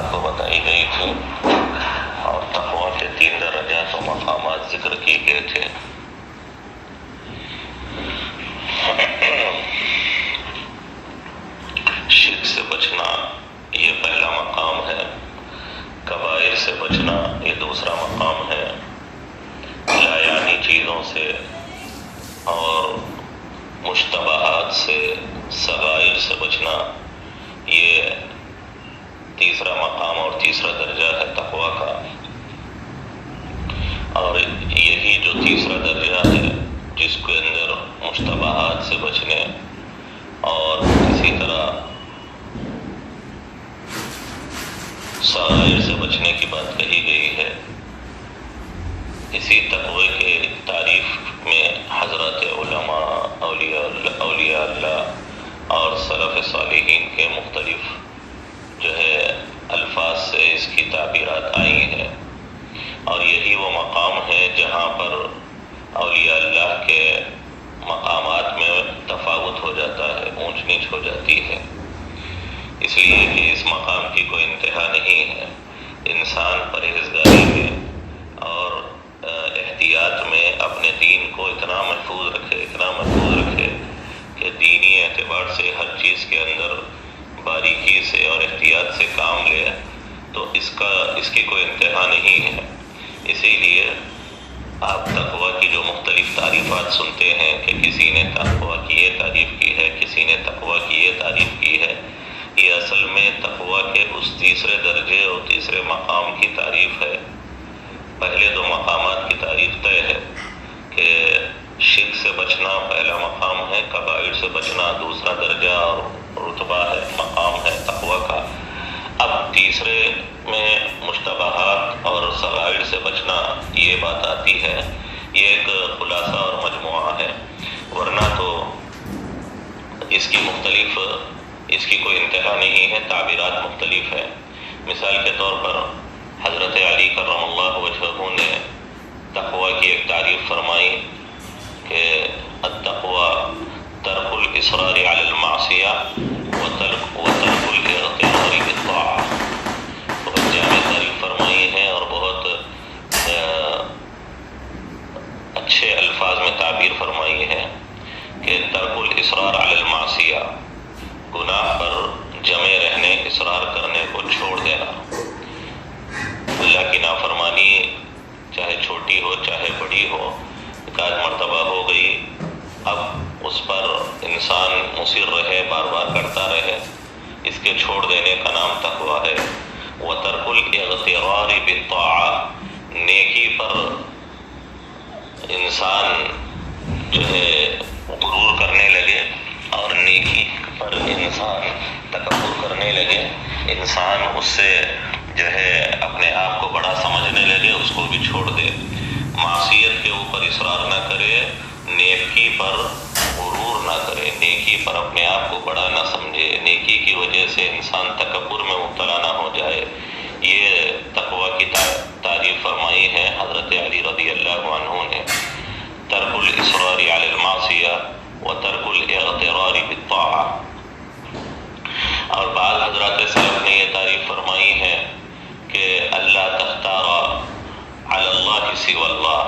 آپ کو بتائی گئی تھی اور تقویٰ کے 3 درجات و مقامات ذکر کیے گئے تھے۔ شرک سے بچنا یہ پہلا مقام ہے، کبائر سے بچنا یہ دوسرا مقام ہے، لایعنی چیزوں سے اور مشتبہات سے، صغائر سے بچنا یہ تیسرا مقام اور تیسرا درجہ ہے تقویٰ کا۔ اور یہی جو تیسرا درجہ ہے جس کے اندر مشتبہات سے بچنے اور اسی طرح صغائر سے بچنے کی بات کہی گئی ہے، اسی تقوی کے تعریف میں حضرات علماء، اولیاء اللہ اور سلف صالحین کے مختلف الفاظ سے اس کی تعبیرات آئی ہیں، اور یہی وہ مقام ہے جہاں پر اولیاء اللہ کے مقامات میں تفاوت ہو جاتا ہے، اونچ نیچ ہو جاتی ہے، اس لیے کہ اس مقام کی کوئی انتہا نہیں ہے۔ انسان پرہیزگاری میں اور احتیاط میں اپنے دین کو اتنا محفوظ رکھے کہ دینی اعتبار سے ہر چیز کے اندر باریکی سے اور احتیاط سے کام لے، تو اس کی کوئی انتہا نہیں ہے۔ اسی لیے آپ تقویٰ کی جو مختلف تعریفات سنتے ہیں کہ کسی نے تقویٰ کی یہ تعریف کی ہے، کسی نے تقویٰ کی یہ تعریف کی ہے، یہ اصل میں تقویٰ کے اس تیسرے درجے اور تیسرے مقام کی تعریف ہے۔ پہلے 2 مقامات کی تعریف طے ہے کہ شرک سے بچنا پہلا مقام ہے، کبائر سے بچنا دوسرا درجہ اور رتبہ ہے، مقام ہے تقویٰ کا۔ اب تیسرے میں مشتبہات اور صغائر سے بچنا یہ بات آتی ہے، یہ ایک خلاصہ اور مجموعہ ہے، ورنہ تو اس کی کوئی انتہا نہیں ہے، تعبیرات مختلف ہے۔ مثال کے طور پر حضرت علی کرم اللہ وجہہ نے تقویٰ کی ایک تعریف فرمائی کہ التقویٰ ترک الاصرار علی المعصیہ وترک الاغترار بالطاعہ۔ بہت جامع تعریف فرمائی ہے اور بہت اچھے الفاظ میں تعبیر فرمائی ہے کہ ترک الاصرار علی المعصیہ، گناہ پر جمے رہنے، اصرار کرنے کو چھوڑ دینا۔ اللہ کی نافرمانی چاہے چھوٹی ہو چاہے بڑی ہو، ایک آدھ مرتبہ ہو گئی، اب اس پر انسان مصر رہے، بار بار کرتا رہے، اس کے چھوڑ دینے کا نام تقویٰ ہے۔ وَتَرْكُ الْإِغْتِرَارِ بِالطَّاعَةِ، نیکی پر انسان غرور کرنے لگے اور نیکی پر انسان تکبر کرنے لگے، انسان اس سے اپنے آپ کو بڑا سمجھنے لگے، اس کو بھی چھوڑ دے۔ معصیت کے اوپر اصرار نہ کرے، نیکی پر غرور نہ کرے، نیکی پر اپنے آپ کو بڑا نہ سمجھے، نیکی کی وجہ سے انسان تکبر میں مبتلا نہ ہو جائے۔ یہ تقویٰ کی تعریف فرمائی ہے حضرت علی رضی اللہ عنہ نے، ترک الاصرار علی المعصیہ وترک الاغترار بالطاعہ۔ اور بعض حضرات سلف نے یہ تعریف فرمائی ہے کہ اللہ تختار علی اللہ سوی اللہ،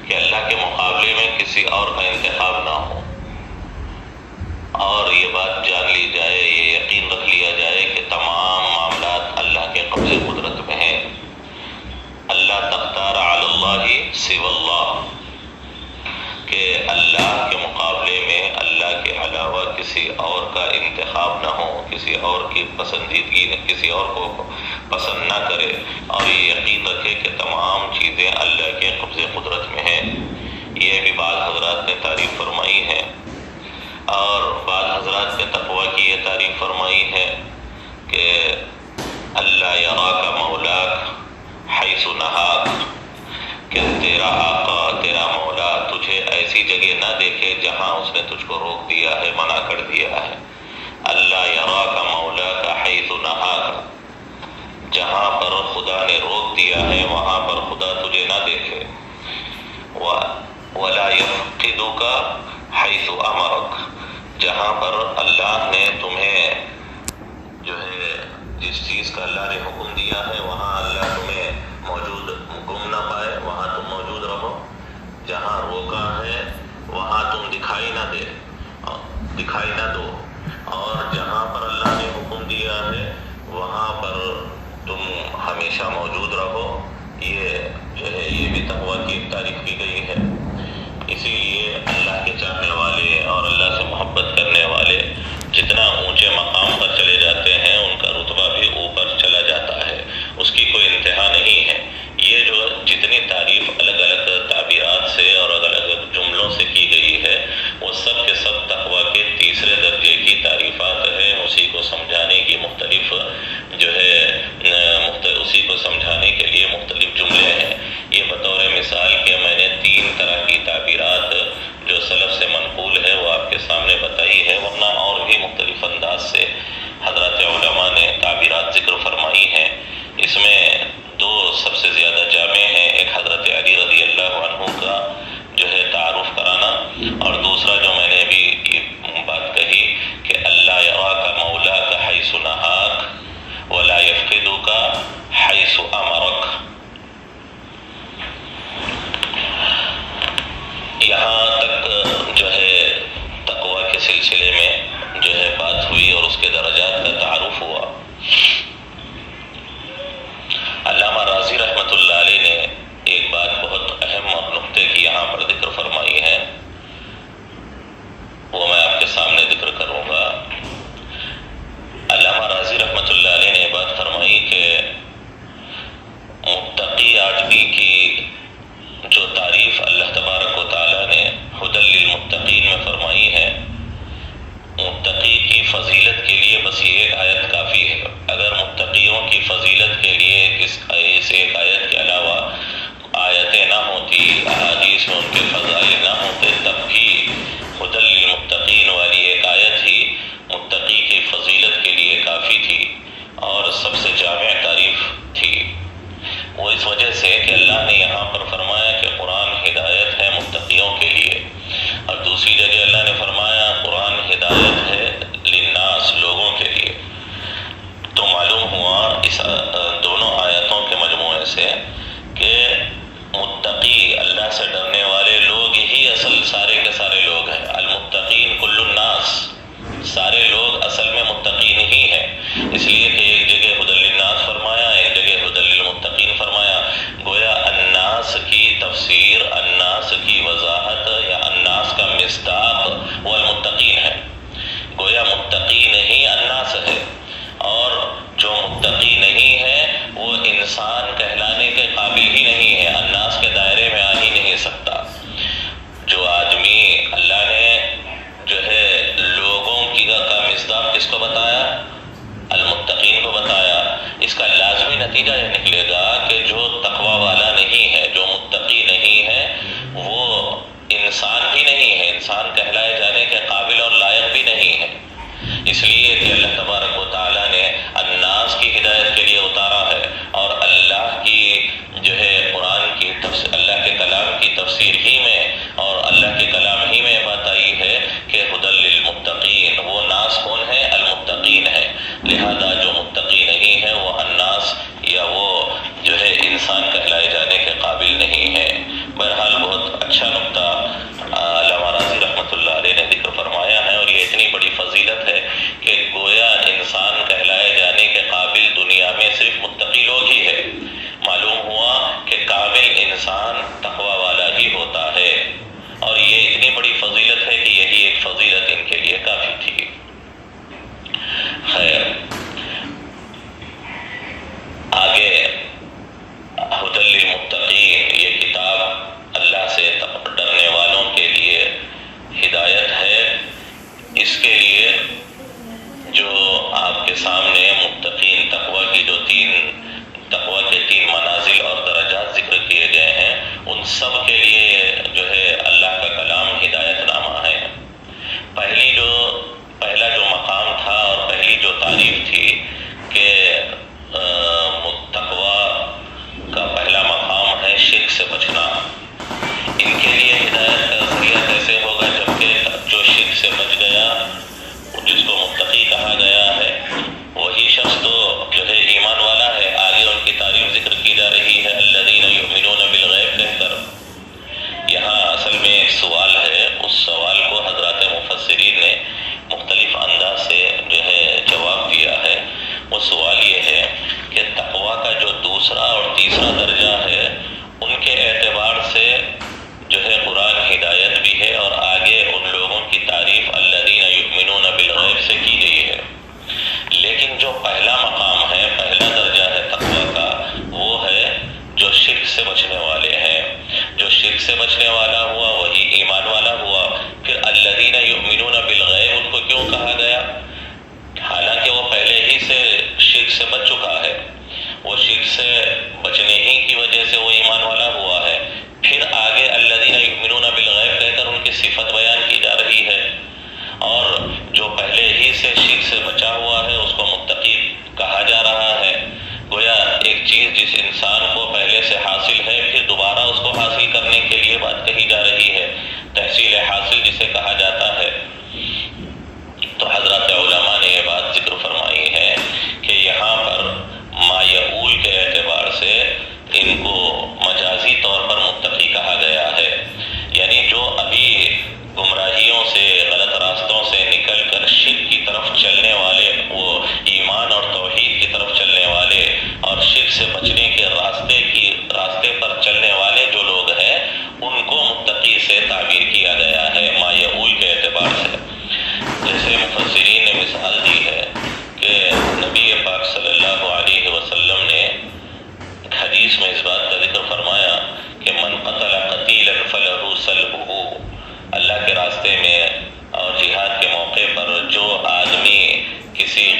کہ اللہ کے مقابلے میں کسی اور کا انتخاب نہ ہو، اور یہ بات جان لی جائے، یہ یقین رکھ لیا جائے کہ تمام معاملات اللہ کے قبضے قدرت میں ہیں۔ اللہ تختار علی اللہ سوی اللہ، کہ اللہ کے مقابلے میں اللہ کے علاوہ کسی اور کا انتخاب نہ ہو، کسی اور کی پسندیدگی نہ، کسی اور کو پسند نہ کرے، اور یہ یقین رکھے کہ تمام چیزیں اللہ کے قبضے قدرت میں ہیں۔ یہ بھی بعض حضرات نے تعریف فرمائی ہے، اور بعض حضرات نے تقویٰ کی یہ تعریف فرمائی ہے کہ اللہ یراک مولاک حیث نہاک، کہ تیرا آقا، تیرا مولا تجھے ایسی جگہ نہ دیکھے جہاں اس نے تجھ کو روک دیا ہے، منع کر دیا ہے۔ اللہ یراک مولاک حیث نہاک، جہاں پر خدا نے روک دیا ہے وہاں پر خدا تجھے نہ دیکھے۔ ولا یفقدک حیث امرک، جہاں پر اللہ نے تمہیں جس چیز کا اللہ نے حکم دیا ہے وہاں اللہ تمہیں موجود گم نہ پائے، وہاں تم موجود رہو۔ جہاں روکا ہے وہاں تم دکھائی نہ دو، اور جہاں پر اللہ نے حکم دیا ہے وہاں پر تم ہمیشہ موجود رہو۔ یہ جو ہے یہ بھی تقویٰ کی ایک تعریف کی گئی ہے۔ اسی لیے اللہ کے چاہنے والے اور اللہ سے محبت کرنے والے جتنا اونچے مقام پر چلے جاتے ہیں ان کا رتبہ بھی اوپر چلا جاتا ہے، اس کی کوئی انتہا نہیں ہے۔ یہ جو جتنی تعریف الگ الگ تعبیرات سے اور الگ الگ جملوں سے کی گئی ہے وہ سب کے سب تقویٰ کے تیسرے درجے کی تعریفات ہیں۔ اسی کو سمجھانے کی مختلف جو ہے اسی کو سمجھانے کے لیے مختلف جملے ہیں۔ یہ بطور مثال کہ میں نے 3 طرح کی تعبیرات جو سلف سے منقول ہے وہ آپ کے سامنے بتائی ہے، ورنہ اور بھی مختلف انداز سے حضرات علماء نے تعبیرات ذکر فرمائی ہیں۔ اس میں 2 سب سے زیادہ جامع ہیں، ایک حضرت علی رضی اللہ عنہ کا جو ہے تعارف کرانا، اور دوسرا جو میں نے ابھی بات کہی کہ اللہ یراک مولاک حیث نہاک ولا یفقدک حیث امرک۔ یہاں تک جو ہے تقویٰ کے سلسلے میں جو ہے بات ہوئی اور اس کے درجات کا تعارف ہوا۔ علامہ راضی رحمۃ اللہ علیہ نے ایک بات بہت اہم اور نقطے کی یہاں پر ذکر فرمائی ہے، وہ میں آپ کے سامنے ذکر کروں گا۔ علامہ راضی رحمۃ اللہ علیہ نے بات فرمائی کہ متقی آدمی کی جو تعریف اللہ تبارک و تعالیٰ نے ہدی للمتقین میں فرمائی ہے، متقی کی فضیلت کے لیے بس یہ ایک آیت کافی ہے۔ اگر متقیوں کی فضیلت کے لیے اس ایک آیت کے علاوہ آیتیں نہ ہوتی، احادیث میں ان کے فضائل نہ ہوتے، تب بھی ہدی للمتقین والی ایک آیت ہی متقی کی فضیلت کے لیے کافی تھی اور سب سے جامع تعریف تھی۔ وہ اس وجہ سے کہ اللہ نے یہاں پر فرمایا کہ قرآن ہدایت ہے متقیوں کے لیے، اور دوسری جگہ اللہ نے فرمایا قرآن ہدایت ہے للناس، لوگوں کے لیے۔ تو معلوم ہوا اس دونوں آیتوں کے مجموعے سے کہ متقی اللہ سے ڈرنے والے لوگ ہی اصل سارے کے سارے لوگ ہیں۔ المتقین کل الناس، سارے لوگ اصل میں متقین ہی ہیں، اس لیے کہ ایک جگہ ہدی للناس فرمایا، ایک جگہ ہدی للمتقین فرمایا۔ گویا الناس کی تفسیر، الناس کی وضاحت یا الناس کا مصداق وہ المتقین ہے۔ گویا متقین ہی الناس ہے، اور جو متقی نہیں ہے وہ انسان کہلانے کے قابل ہی نہیں ہے، الناس کے دائرے میں آ ہی نہیں سکتا۔ جو آدمی اللہ نے جو ہے لوگوں کی کا مصداق کس کو بتایا؟ المتقین کو بتایا۔ اس کا لازمی نتیجہ یہ نکلے گا کہ جو تقوی والا نہیں ہے، جو متقی نہیں ہے، وہ انسان بھی نہیں ہے، انسان کہلائے جانے کے قابل اور لائق بھی نہیں ہے۔ اس لیے کہ اللہ تبارک و تعالیٰ نے الناس کی ہدایت کے لیے اتارا ہے، اور اللہ کی جو ہے قرآن کی اللہ کے کلام کی تفسیر ہی میں اور اللہ کے کلام ہی میں بات آئی ہے کہ ہدی للمتقین۔ وہ ناس کون ہے؟ المتقین ہے۔ لہذا جو متقی نہیں ہے وہ الناس یا وہ چیز جس انسان کو پہلے سے حاصل ہے پھر دوبارہ اس کو حاصل کرنے کے لیے بات کہی جا رہی ہے، تحصیل حاصل جسے کہا جاتا ہے۔ تو حضرات علماء نے یہ بات ذکر فرمائی ہے کہ یہاں پر ما یعول کے اعتبار سے ان کو مجازی طور پر متقی کہا گیا ہے، یعنی جو ابھی گمراہیوں سے، غلط راستوں سے نکل کر شرک کی طرف چلنے والے، وہ ایمان اور توحید کی طرف چلنے والے اور شرک سے بچنے کے راستے پر چلنے والے جو لوگ ہیں ان کو متقی سے تعبیر کیا گیا ہے ما یعول کے اعتبار سے۔ جیسے مفسرین نے مثال دی ہے کہ نبی پاک صلی اللہ علیہ وسلم نے ایک حدیث میں اس بات کا ذکر فرمایا کہ من قتل قتیلا فلہ سلبہ، اللہ کے راستے میں اور جہاد کے موقع پر جو آدمی کسی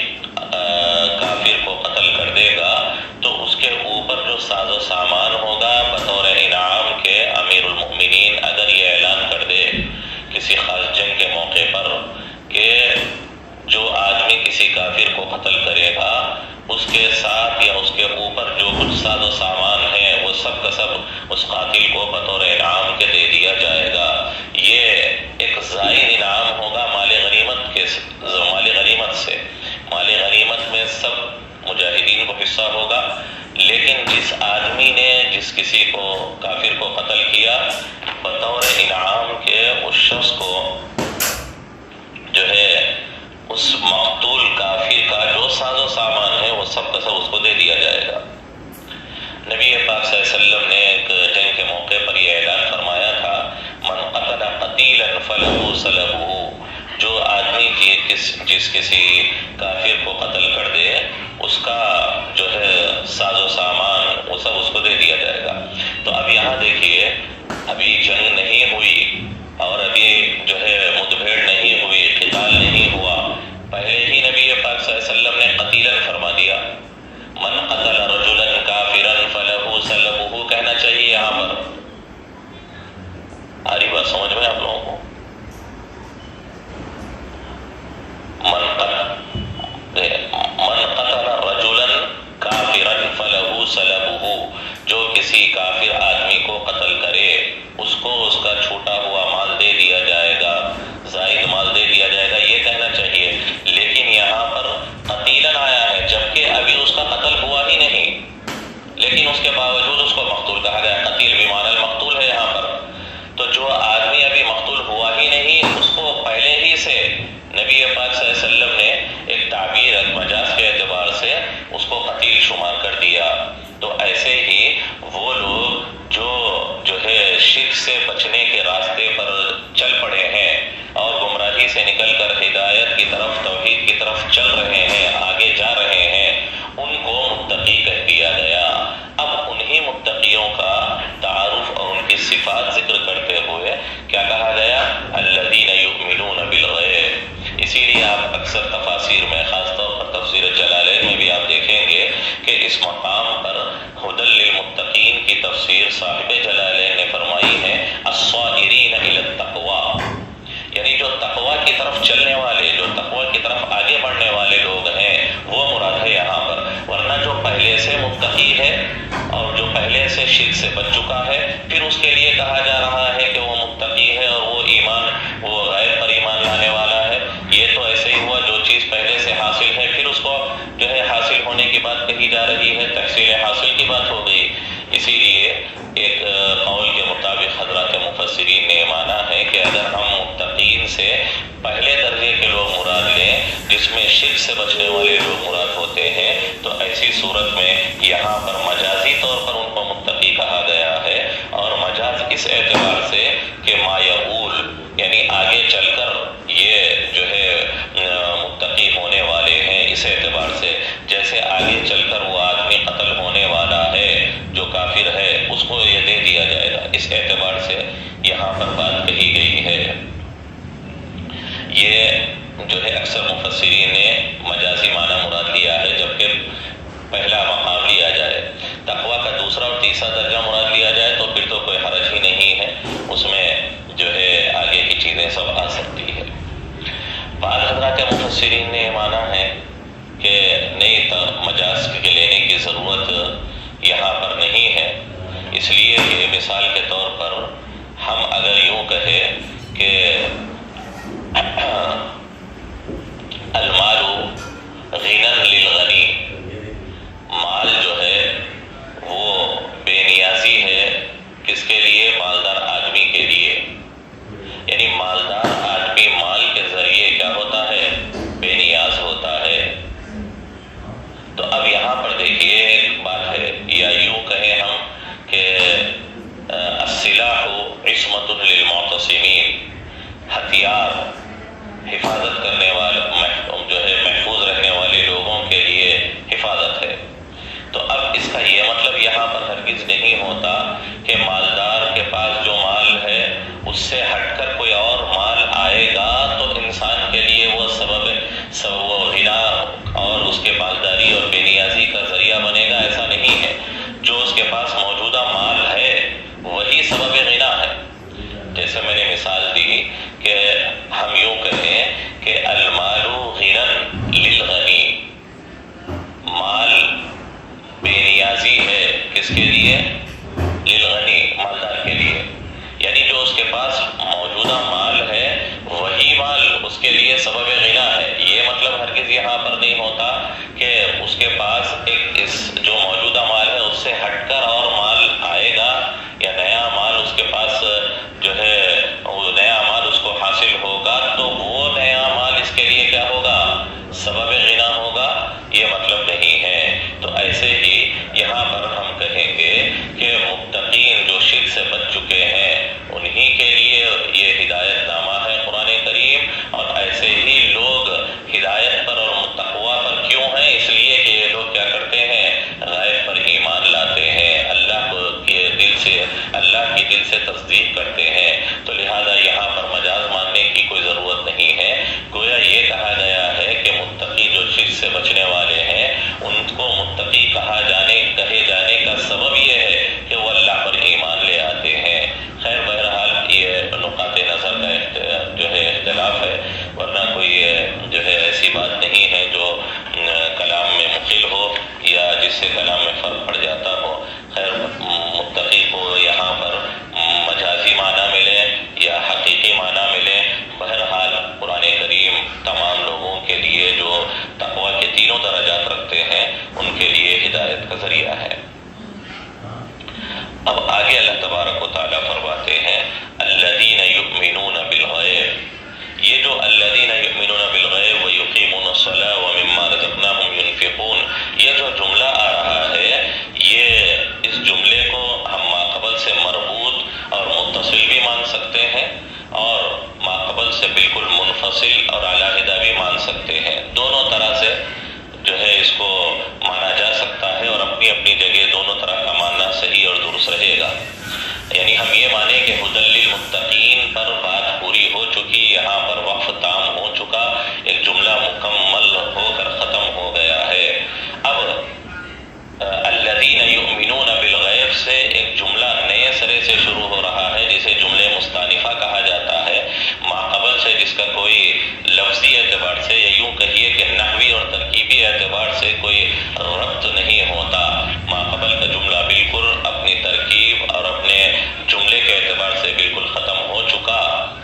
کافر کو قتل کر دے گا تو اس کے اوپر جو ساز و سامان ہوگا بطور انعام کے امیر المؤمنین اگر یہ اعلان کر دے کسی خاص جنگ کے موقع پر کہ جو آدمی کسی کافر کو قتل کرے گا اس کے ساتھ یا اس کے اوپر جو کچھ ساز و سامان ہے وہ سب کا سب اس قاتل کو بطور انعام کے دے دیا جائے گا۔ یہ ایک زائد انعام ہوگا مال غنیمت میں سب مجاہدین کو حصہ ہوگا، لیکن جس آدمی نے جس کسی کو کافر کو قتل کیا بطور انعام کے اس شخص کو جو ہے اس مقتول کافر کا جو ساز و سامان ہے وہ سب کا سب اس کو دے دیا جائے گا۔ نبی پاک صلی اللہ علیہ وسلم نے ایک جنگ کے موقع پر یہ اعلان فرمایا تھا من قتل قتیلا فلہ سلبہ، جو آدمی جس کسی کافر کو قتل کر دے اس کا جو ہے ساز و سامان وہ سب اس کو دے دیا جائے گا۔ تو اب یہاں دیکھیے ابھی جنگ نہیں ہوئی اور ابھی جو ہے مدبھیڑ نہیں ہوئی، قتال نہیں ہوا، پہلے ہی نبی پاک صلی اللہ علیہ وسلم نے قتیلا فرما دیا۔ من قتل رجلا کافرا فلہ سلبہ کہنا چاہیے یہاں پر۔ آ رہی بات سمجھ میں آپ لوگوں کو؟ من قتل رجلا کافرا فلہ سلبہ، جو کسی کافر آدمی کو قتل کرے اس کو اس کا چھوٹا ہوا مال دے دیا جائے گا، زائد مال دے دیا جائے گا، یہ کہنا چاہیے۔ لیکن یہاں پر قتیلا آیا ہے جبکہ ابھی اس کا قتل ہوا ہی نہیں، لیکن اس کے باوجود اس کو مقتول کہا گیا۔ قتیل بمعنی المقتول ہے یہاں پر۔ تو جو آدمی ابھی مقتول ہوا ہی نہیں اس کو پہلے ہی سے نبی پاک صلی اللہ علیہ وسلم نے ایک تعبیر مجاز کے اعتبار سے اس کو قتیل شمار کر دیا۔ تو ایسے ہی وہ لوگ جو ہے شرک سے بچنے کے راستے پر چل پڑے ہیں اور گمراہی سے نکل کر ہدایت کی طرف، توحید کی طرف چل رہے ہیں، آگے جا رہے ہیں، ان کو متقی کہہ دیا گیا۔ اب انہی متقیوں کا تعارف اور ان کی صفات ذکر کرتے ہوئے کیا کہا گیا؟ الذین یؤمنون بالغیب۔ اسی لیے آپ اکثر تفاسیر میں، خاص طور پر تفسیر جلالین میں بھی آپ دیکھیں گے کہ اس مقام پر ھدی للمتقین کی تفسیر صاحب جلالین نے فرمائی ہے الصائرین الی التقوی، یعنی جو تقوی کی طرف چلنے والے، جو تقوی کی طرف آگے بڑھنے والے لوگ ہیں وہ مراد ہے یہاں پر۔ ورنہ جو پہلے سے متقی ہے اور جو پہلے سے شرک سے بچ چکا ہے پھر اس کے لیے کہا جا رہا ہے کہ وہ متقی ہے اور وہ غیر پر ایمان لانے والا ہے، یہ تو ایسے ہی ہوا جو چیز پہلے سے حاصل ہے پھر اس کو جو ہے حاصل ہونے کی بات کہی جا رہی ہے، تحصیل حاصل کی بات ہو گئی۔ اسی لیے ایک قول کے مطابق حضرات مفسرین نے مانا ہے کہ اگر ہم متقین سے پہلے درجے کے لوگ مراد لیں جس میں شرک سے بچنے والے لوگ مراد ہوتے ہیں، تو ایسی صورت میں یہاں پر مجازی طور پر ان کو متقی کہا گیا ہے، اور مجاز اس اعتبار سے کہ ما یعول یعنی آگے چل کر یہ جو ہے متقی ہونے والے ہیں، اس اعتبار سے جیسے آگے چل کر وہ آدمی قتل ہونے والا ہے جو کافر ہے اس کو یہ دے دیا جائے گا، اس اعتبار سے یہاں پر بات کہی گئی ہے۔ یہ جو ہے اکثر مفسرین نے مجازی معنی مراد لیا ہے، جبکہ پہلا مقام لیا جائے، تقویٰ کا دوسرا اور تیسرا درجہ مراد لیا جائے تو پھر تو کوئی حرج ہی نہیں ہے، اس میں جو ہے آگے کی چیزیں سب آ سکتی ہے۔ بعض حضرات مفسرین نے یہ مانا ہے کہ نہیں مجاز کے لینے کی ضرورت یہاں پر نہیں ہے، اس لیے کہ مثال کے طور پر ہم اگر یوں کہیں کہ المال غنی للغنی، مال جو ہے وہ بے نیازی ہے کس کے لیے؟ مالدار آدمی کے لیے، یعنی مالدار آدمی مال کے ذریعے کیا ہوتا ہے؟ بے نیاز ہوتا ہے۔ تو اب یہاں پر دیکھیے ایک بات ہے، یا یوں کہیں ہم کہ السلاح عصمت للمعتصمین، ہتھیار حفاظت کرنے والے جو ہے محفوظ رہنے والے لوگوں کے لیے حفاظت ہے۔ تو اب اس کا یہ مطلب یہاں پر ہرگز نہیں ہوتا کہ مالدار کے پاس جو مال ہے اس سے ہٹ کر کوئی اور مال آئے گا تو انسان کے لیے وہ سبب وہ غنا اور اس کے مالداری اور بے نیازی کا ذریعہ بنے گا، ایسا نہیں ہے۔ جو اس کے پاس موجودہ مال ہے وہی سبب غنا ہے۔ جیسے میں نے مثال دی کہ ہم یوں کہیں کہ المال غنی للغنی، مال بے نیازی ہے کس کے لیے؟ للغنی، مالدار کے لیے، یعنی جو اس کے پاس موجودہ مال ہے وہی مال اس کے لیے سبب غنا ہے۔ یہ مطلب ہرگز یہاں پر نہیں ہوتا کہ اس کے پاس اس جو موجودہ مال ہے اس سے ہٹ کر اور مال آئے گا یا نیا مال اس کے پاس جو ہے وہ نیا مال اس کو حاصل ہوگا تو وہ نیا مال اس کے لیے کیا ہوگا؟ سبب غنا ہوگا، یہ مطلب نہیں ہے۔ تو ایسے ہی یہاں پر ہم کہیں گے کہ متقین جو شرک سے بچ چکے ہیں انہی کے لیے یہ ہدایت نامہ ہے قرآن کریم، اور ایسے ہی لوگ ہدایت پر اور تقویٰ پر کیوں ہیں؟ اس لیے کہ یہ لوگ کیا کرتے ہیں؟ غیب پر ایمان لاتے ہیں، اللہ کی دل سے تصدیق کرتے ہیں۔ تو لہذا یہاں پر مجاز ماننے کی کوئی ضرورت نہیں ہے، گویا یہ کہا گیا ہے کہ متقی جو شرک سے بچنے والے ہیں ان کو متقی کہے جانے کا سبب یہ ہے کہ وہ اللہ پر ایمان لے آتے ہیں۔ خیر بہرحال یہ نقاط نظر کا جو ہے اختلاف ہے، ورنہ کوئی جو ہے ایسی بات نہیں ہے جو کلام میں مخل ہو یا جس سے کلام میں فرق پڑ جاتا ہو۔ خیر متقی کو یہاں پر مجازی معنی ملے یا حقیقی معنی ملے، بہرحال قرآن کریم تمام لوگوں کے لیے جو تقویٰ کے تینوں درجات رکھتے ہیں ان کے لیے ہدایت کا ذریعہ ہے۔ اب آگے اللہ تبارک و تعالیٰ فرماتے ہیں الذین یؤمنون بالغیب، یہ جو الذین یؤمنون بالغیب ویقیمون الصلاۃ ومما رزقناہم ینفقون، یہ جو جملہ آ رہا ہے یہ اس جملے کو ہم ماقبل سے مربوط اور متصل بھی مان سکتے ہیں اور ماقبل سے بالکل منفصل اور علیحدہ بھی مان سکتے ہیں۔ دونوں طرح سے جو ہے اس کو مانا جا سکتا ہے اور اپنی اپنی جگہ دونوں طرح کا ماننا صحیح اور درست رہے گا۔ یعنی ہم یہ مانیں کہ ھدی للمتقین پر بات پوری ہو چکی، یہاں پر وقف تام ہو چکا، ایک جملہ مکمل ہو کر ختم ہو گیا ہے۔ اب الذین یؤمنون بالغیب سے ایک جملہ نئے سرے سے شروع ہو رہا ہے جسے جملے مستانفہ کہا جاتا ہے، ماقبل سے جس کا کوئی لفظی اعتبار سے یا یوں کہیے کہ نحوی اور ترکیبی اعتبار سے کوئی ربط نہیں ہوتا۔ ماقبل کا جملہ بالکل اپنی ترکیب اور اپنے جملے کے اعتبار سے بالکل ختم ہو چکا،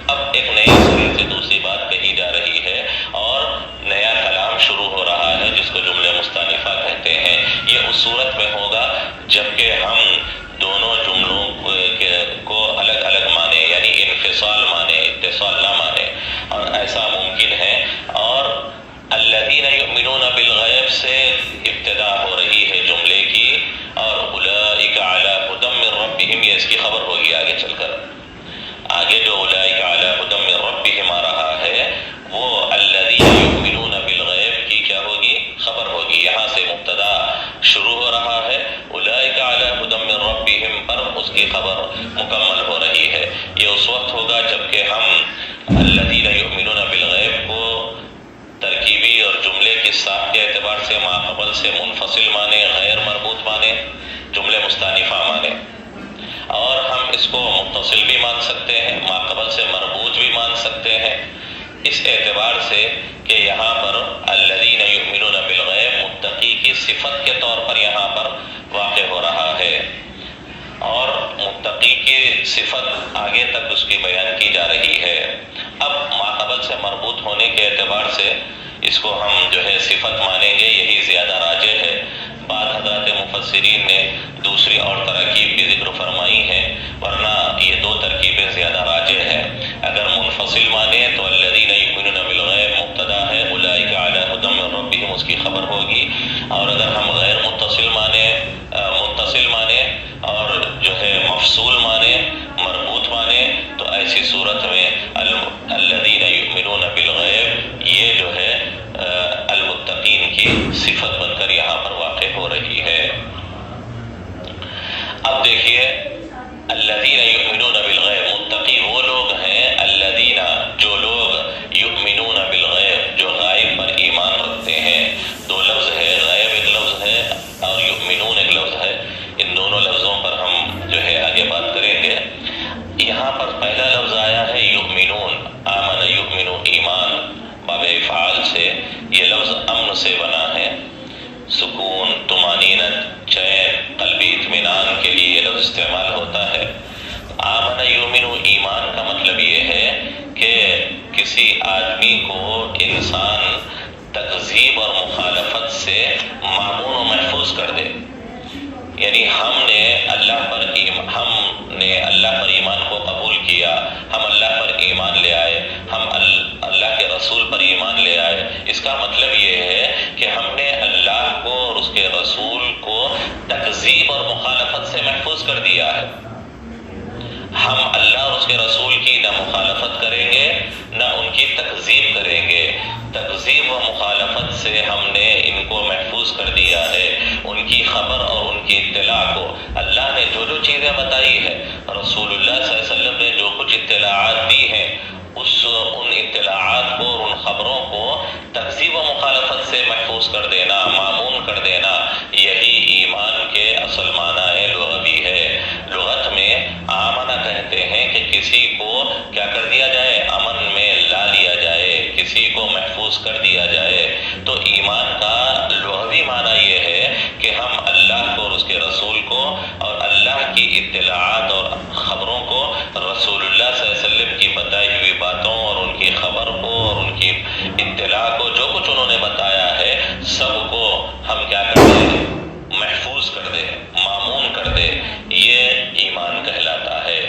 اب ایک نئے سرے سے دوسری بات کہی جا رہی ہے اور نیا کلام شروع ہو رہا ہے جس کو جملے مستانفہ کہتے ہیں۔ یہ اس صورت میں ہوگا جبکہ ہم دونوں جملوں کو الگ الگ مانے، یعنی انفصال مانے، اتصال نہ مانے، اور ایسا ممکن ہے۔ اور الذین یؤمنون بالغیب سے ابتدا ہو رہی ہے جملے کی، اور اولئک علی ھدی من ربہم یہ اس کی خبر ہوگی آگے چل کر۔ آگے جو اولئک علی ھدی من ربہم آ رہا ہے وہ الذین یؤمنون بالغیب کی کیا ہوگی؟ خبر ہوگی۔ یہاں سے مبتدا شروع ہو رہا ہے، اولئک علی ھدی من ربہم پر اس کی خبر مکمل ہو رہی ہے۔ یہ اس وقت ہوگا جبکہ ہم الذین یؤمنون بالغیب کو ترکیبی اور جملے کی ساخت کے اعتبار سے ماقبل سے منفصل مانے، غیر مربوط مانے، جملے مستانفہ مانے، اور ہم اس کو متصل بھی مان سکتے ہیں، ماقبل سے مربوط بھی مان سکتے ہیں، اس اعتبار سے کہ یہاں پر الذین یؤمنون بالغیب متقی کی صفت کے طور پر یہاں پر واقع ہو رہا صفت آگے تک اس کی بیان کی جا رہی ہے۔ اب ماقبل سے مربوط ہونے کے اعتبار سے اس کو ہم جو ہے صفت مانیں گے، یہی زیادہ راجح ہے۔ بعض حضرات مفسرین نے دوسری اور ترکیب کی ذکر فرمائی ہے، ورنہ یہ دو ترکیبیں زیادہ راجح ہیں۔ اگر منفصل مانیں تو الذین یؤمنون بالغیب مبتدا ہے، اولئک علی ھدی من ربہم اس کی خبر ہوگی، اور اگر ہم غیر متصل مانیں اور جو ہے مفصول مانیں، مربوط مانیں، تو ایسی صورت میں الذین یؤمنون بالغیب یہ جو ہے المتقین کی صفت بن کر یہاں پر واقع ہو رہی ہے۔ اب دیکھیے، الذین یؤمنون بالغیب، متقی وہ لوگ ہیں الذین جو لوگ یؤمنون بالغیب جو غائب پر ایمان رکھتے ہیں۔ دو لفظ ہے، غیب ایک لفظ ہے اور یؤمنون ایک لفظ ہے، ان دونوں لفظوں پر ہم جو ہے آگے بات کریں گے۔ یہاں پر پہلا لفظ آیا ہے یؤمنون، آمن یؤمن ایمان، باب افعال سے، یہ لفظ امن سے بنا ہے، سکون، طمانینت، چین، قلبی اطمینان کے لیے یہ لفظ استعمال ہوتا ہے۔ آمن یؤمن ایمان کا مطلب یہ ہے کہ کسی آدمی کو انسان تکذیب اور مخالفت سے مامون و محفوظ کر دے، یعنی ہم نے اللہ پر ایمان کو قبول کیا، ہم اللہ پر ایمان لے آئے، ہم اللہ کے رسول پر ایمان لے آئے، اس کا مطلب یہ ہے کہ ہم نے اللہ کو اور اس کے رسول کو تکذیب اور مخالفت سے محفوظ کر دیا ہے۔ ہم اللہ اور اس کے رسول کی نہ مخالفت کریں گے نہ ان کی تکذیب کریں گے، تکذیب و مخالفت سے ہم نے ان کو محفوظ کر دیا ہے۔ ان کی خبر اور ان کی اطلاع کو اللہ نے جو جو چیزیں بتائی ہے، رسول اللہ صلی اللہ علیہ وسلم نے جو کچھ اطلاعات دی ہیں، ان اطلاعات کو اور ان خبروں کو تکذیب و مخالفت سے محفوظ کر دینا، مامون کر دینا، یہی ایمان کے اصل معنی لغوی ہے۔ لغت میں آمنہ کہتے ہیں کہ کسی کو کیا کر دیا جائے، امن میں لا لیا جائے، کسی کو محفوظ کر دیا جائے۔ تو ایمان کا لغوی معنی یہ ہے کہ ہم اللہ کو اور اس کے رسول کو اور اللہ کی اطلاعات اور خبروں کو، رسول اللہ صلی اللہ علیہ وسلم کی بتائی ہوئی باتوں اور ان کی خبر کو اور ان کی اطلاع کو، جو کچھ انہوں نے بتایا ہے، سب کو ہم کیا کر دیں، محفوظ کر دیں، مامون کر دیں، یہ ایمان کہلاتا ہے۔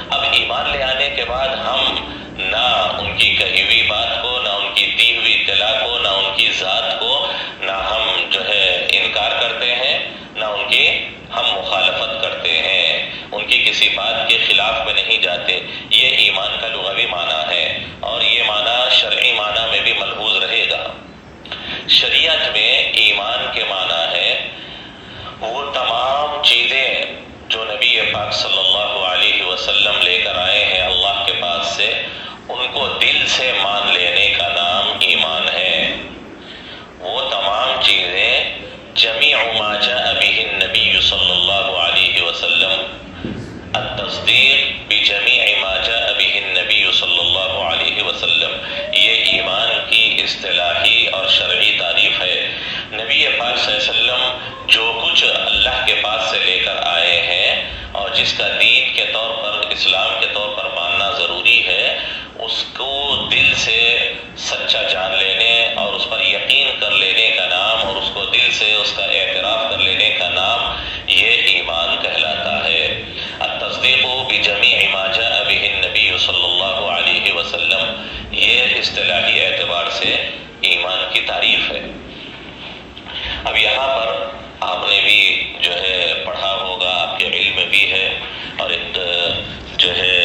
اب ایمان لے آنے کے بعد ہم نہ ان کی کہی ہوئی بات کو، نہ ان کی دی ہوئی اطلاع کو، نہ ان کی ذات کو، نہ ہم جو ہے انکار کرتے ہیں، نہ ان کی ہم مخالفت کرتے ہیں، ان کی کسی بات کے خلاف میں نہیں جاتے۔ یہ ایمان کا لغوی معنی ہے، اور یہ معنی شرعی معنی میں بھی ملحوظ رہے گا۔ شریعت میں ایمان کے معنی ہے وہ تمام چیزیں جو نبی پاک صلی اللہ علیہ وسلم لے کر آئے ہیں اللہ کے پاس سے، ان کو دل سے مان لینے کا نام ایمان ہے۔ وہ تمام چیزیں جمیع ما جاء به النبی صلی اللہ علیہ وسلم، التصدیق بجمیع ما جاء به النبی صلی اللہ علیہ وسلم، یہ ایمان کی اصطلاحی اور شرعی تعریف ہے۔ نبی پاک صلی اللہ علیہ وسلم جو کچھ اللہ کے پاس سے لے کر آئے ہیں اور جس کا دین کے طور پر، اسلام کے طور پر ماننا ضروری ہے، اس کو دل سے سچا جان لینے اور اس پر یقین کر لینے کا نام، اور اس کو دل سے اس کا اعتراف کر لینے کا نام، یہ ایمان کہلاتا ہے۔ التصدیق بجمیع ما جاء به النبی صلی اللہ علیہ وسلم، یہ اصطلاحی اعتبار سے ایمان کی تعریف ہے۔ اب یہاں پر آپ نے بھی جو ہے پڑھا ہوگا، آپ کے علم میں بھی ہے، اور ایک جو ہے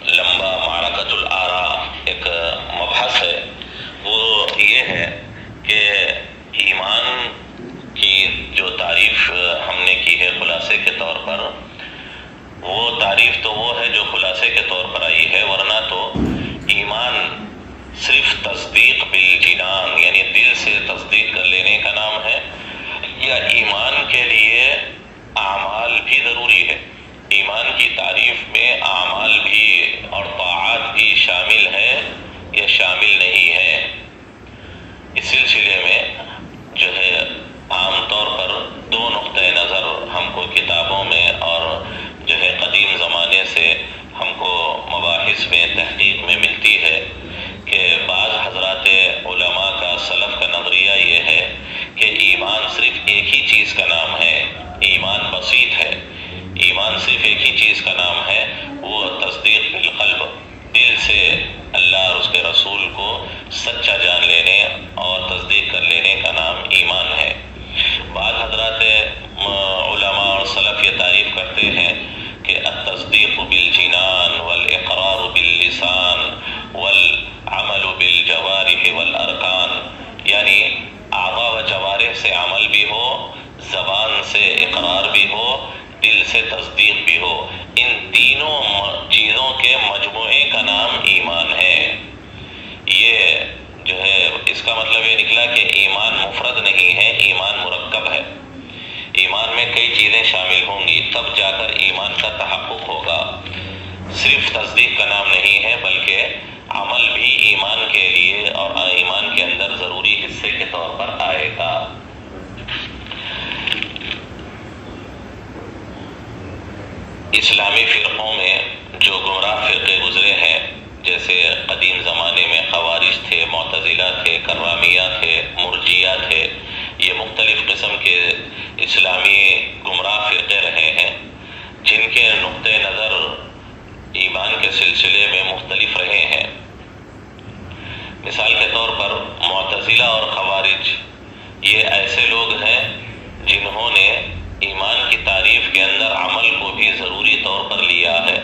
لمبا معرکۃ الآراء ایک مبحث ہے، وہ یہ ہے کہ ایمان کی جو تعریف ہم نے کی ہے خلاصے کے طور پر، وہ تعریف تو وہ ہے جو خلاصے کے طور پر آئی ہے، ورنہ تو ایمان صرف تصدیق بالجنان یعنی دل سے تصدیق کر لینے کا نام ہے، یا ایمان کے لیے اعمال بھی ضروری ہے؟ ایمان کی تعریف میں اعمال بھی اور طاعات بھی شامل ہے یا شامل نہیں ہے؟ اس سلسلے میں جو ہے عام طور پر دو نقطۂ نظر ہم کو کتابوں میں اور جو ہے قدیم ایک ہی چیز کا نام ہے، وہ تصدیق بالقلب، دل سے اللہ اور اس کے رسول کو سچا جان لینے اور تصدیق کر لینے کا نام ایمان ہے۔ بعض حضرات علماء اور سلف یہ تعریف کرتے ہیں کہ التصدیق بالجنان والاقرار باللسان والعمل بالجوارح والارکان، یعنی اعضاء و جوارح سے عمل بھی ہو، زبان سے اقرار بھی ہو، دل سے تصدیق بھی ہو، ان تینوں چیزوں کے مجموعے کا نام ایمان ہے۔ یہ جو ہے اس کا مطلب یہ نکلا کہ ایمان مفرد نہیں ہے، ایمان مرکب ہے۔ ایمان میں کئی چیزیں شامل ہوں گی، تب جا کر ایمان کا تحقق ہوگا۔ صرف تصدیق کا نام نہیں ہے، بلکہ عمل بھی ایمان کے لیے اور ایمان کے اندر ضروری حصے کے طور پر آئے گا۔ اسلامی فرقوں میں جو گمراہ فرقے گزرے ہیں، جیسے قدیم زمانے میں خوارج تھے، معتزلہ تھے، کرامیہ تھے، مرجیہ تھے، یہ مختلف قسم کے اسلامی گمراہ فرقے رہے ہیں، جن کے نقطۂ نظر ایمان کے سلسلے میں مختلف رہے ہیں۔ مثال کے طور پر معتزلہ اور خوارج یہ ایسے لوگ ہیں جنہوں نے ایمان کی تعریف کے اندر عمل کو بھی ضروری طور پر لیا ہے،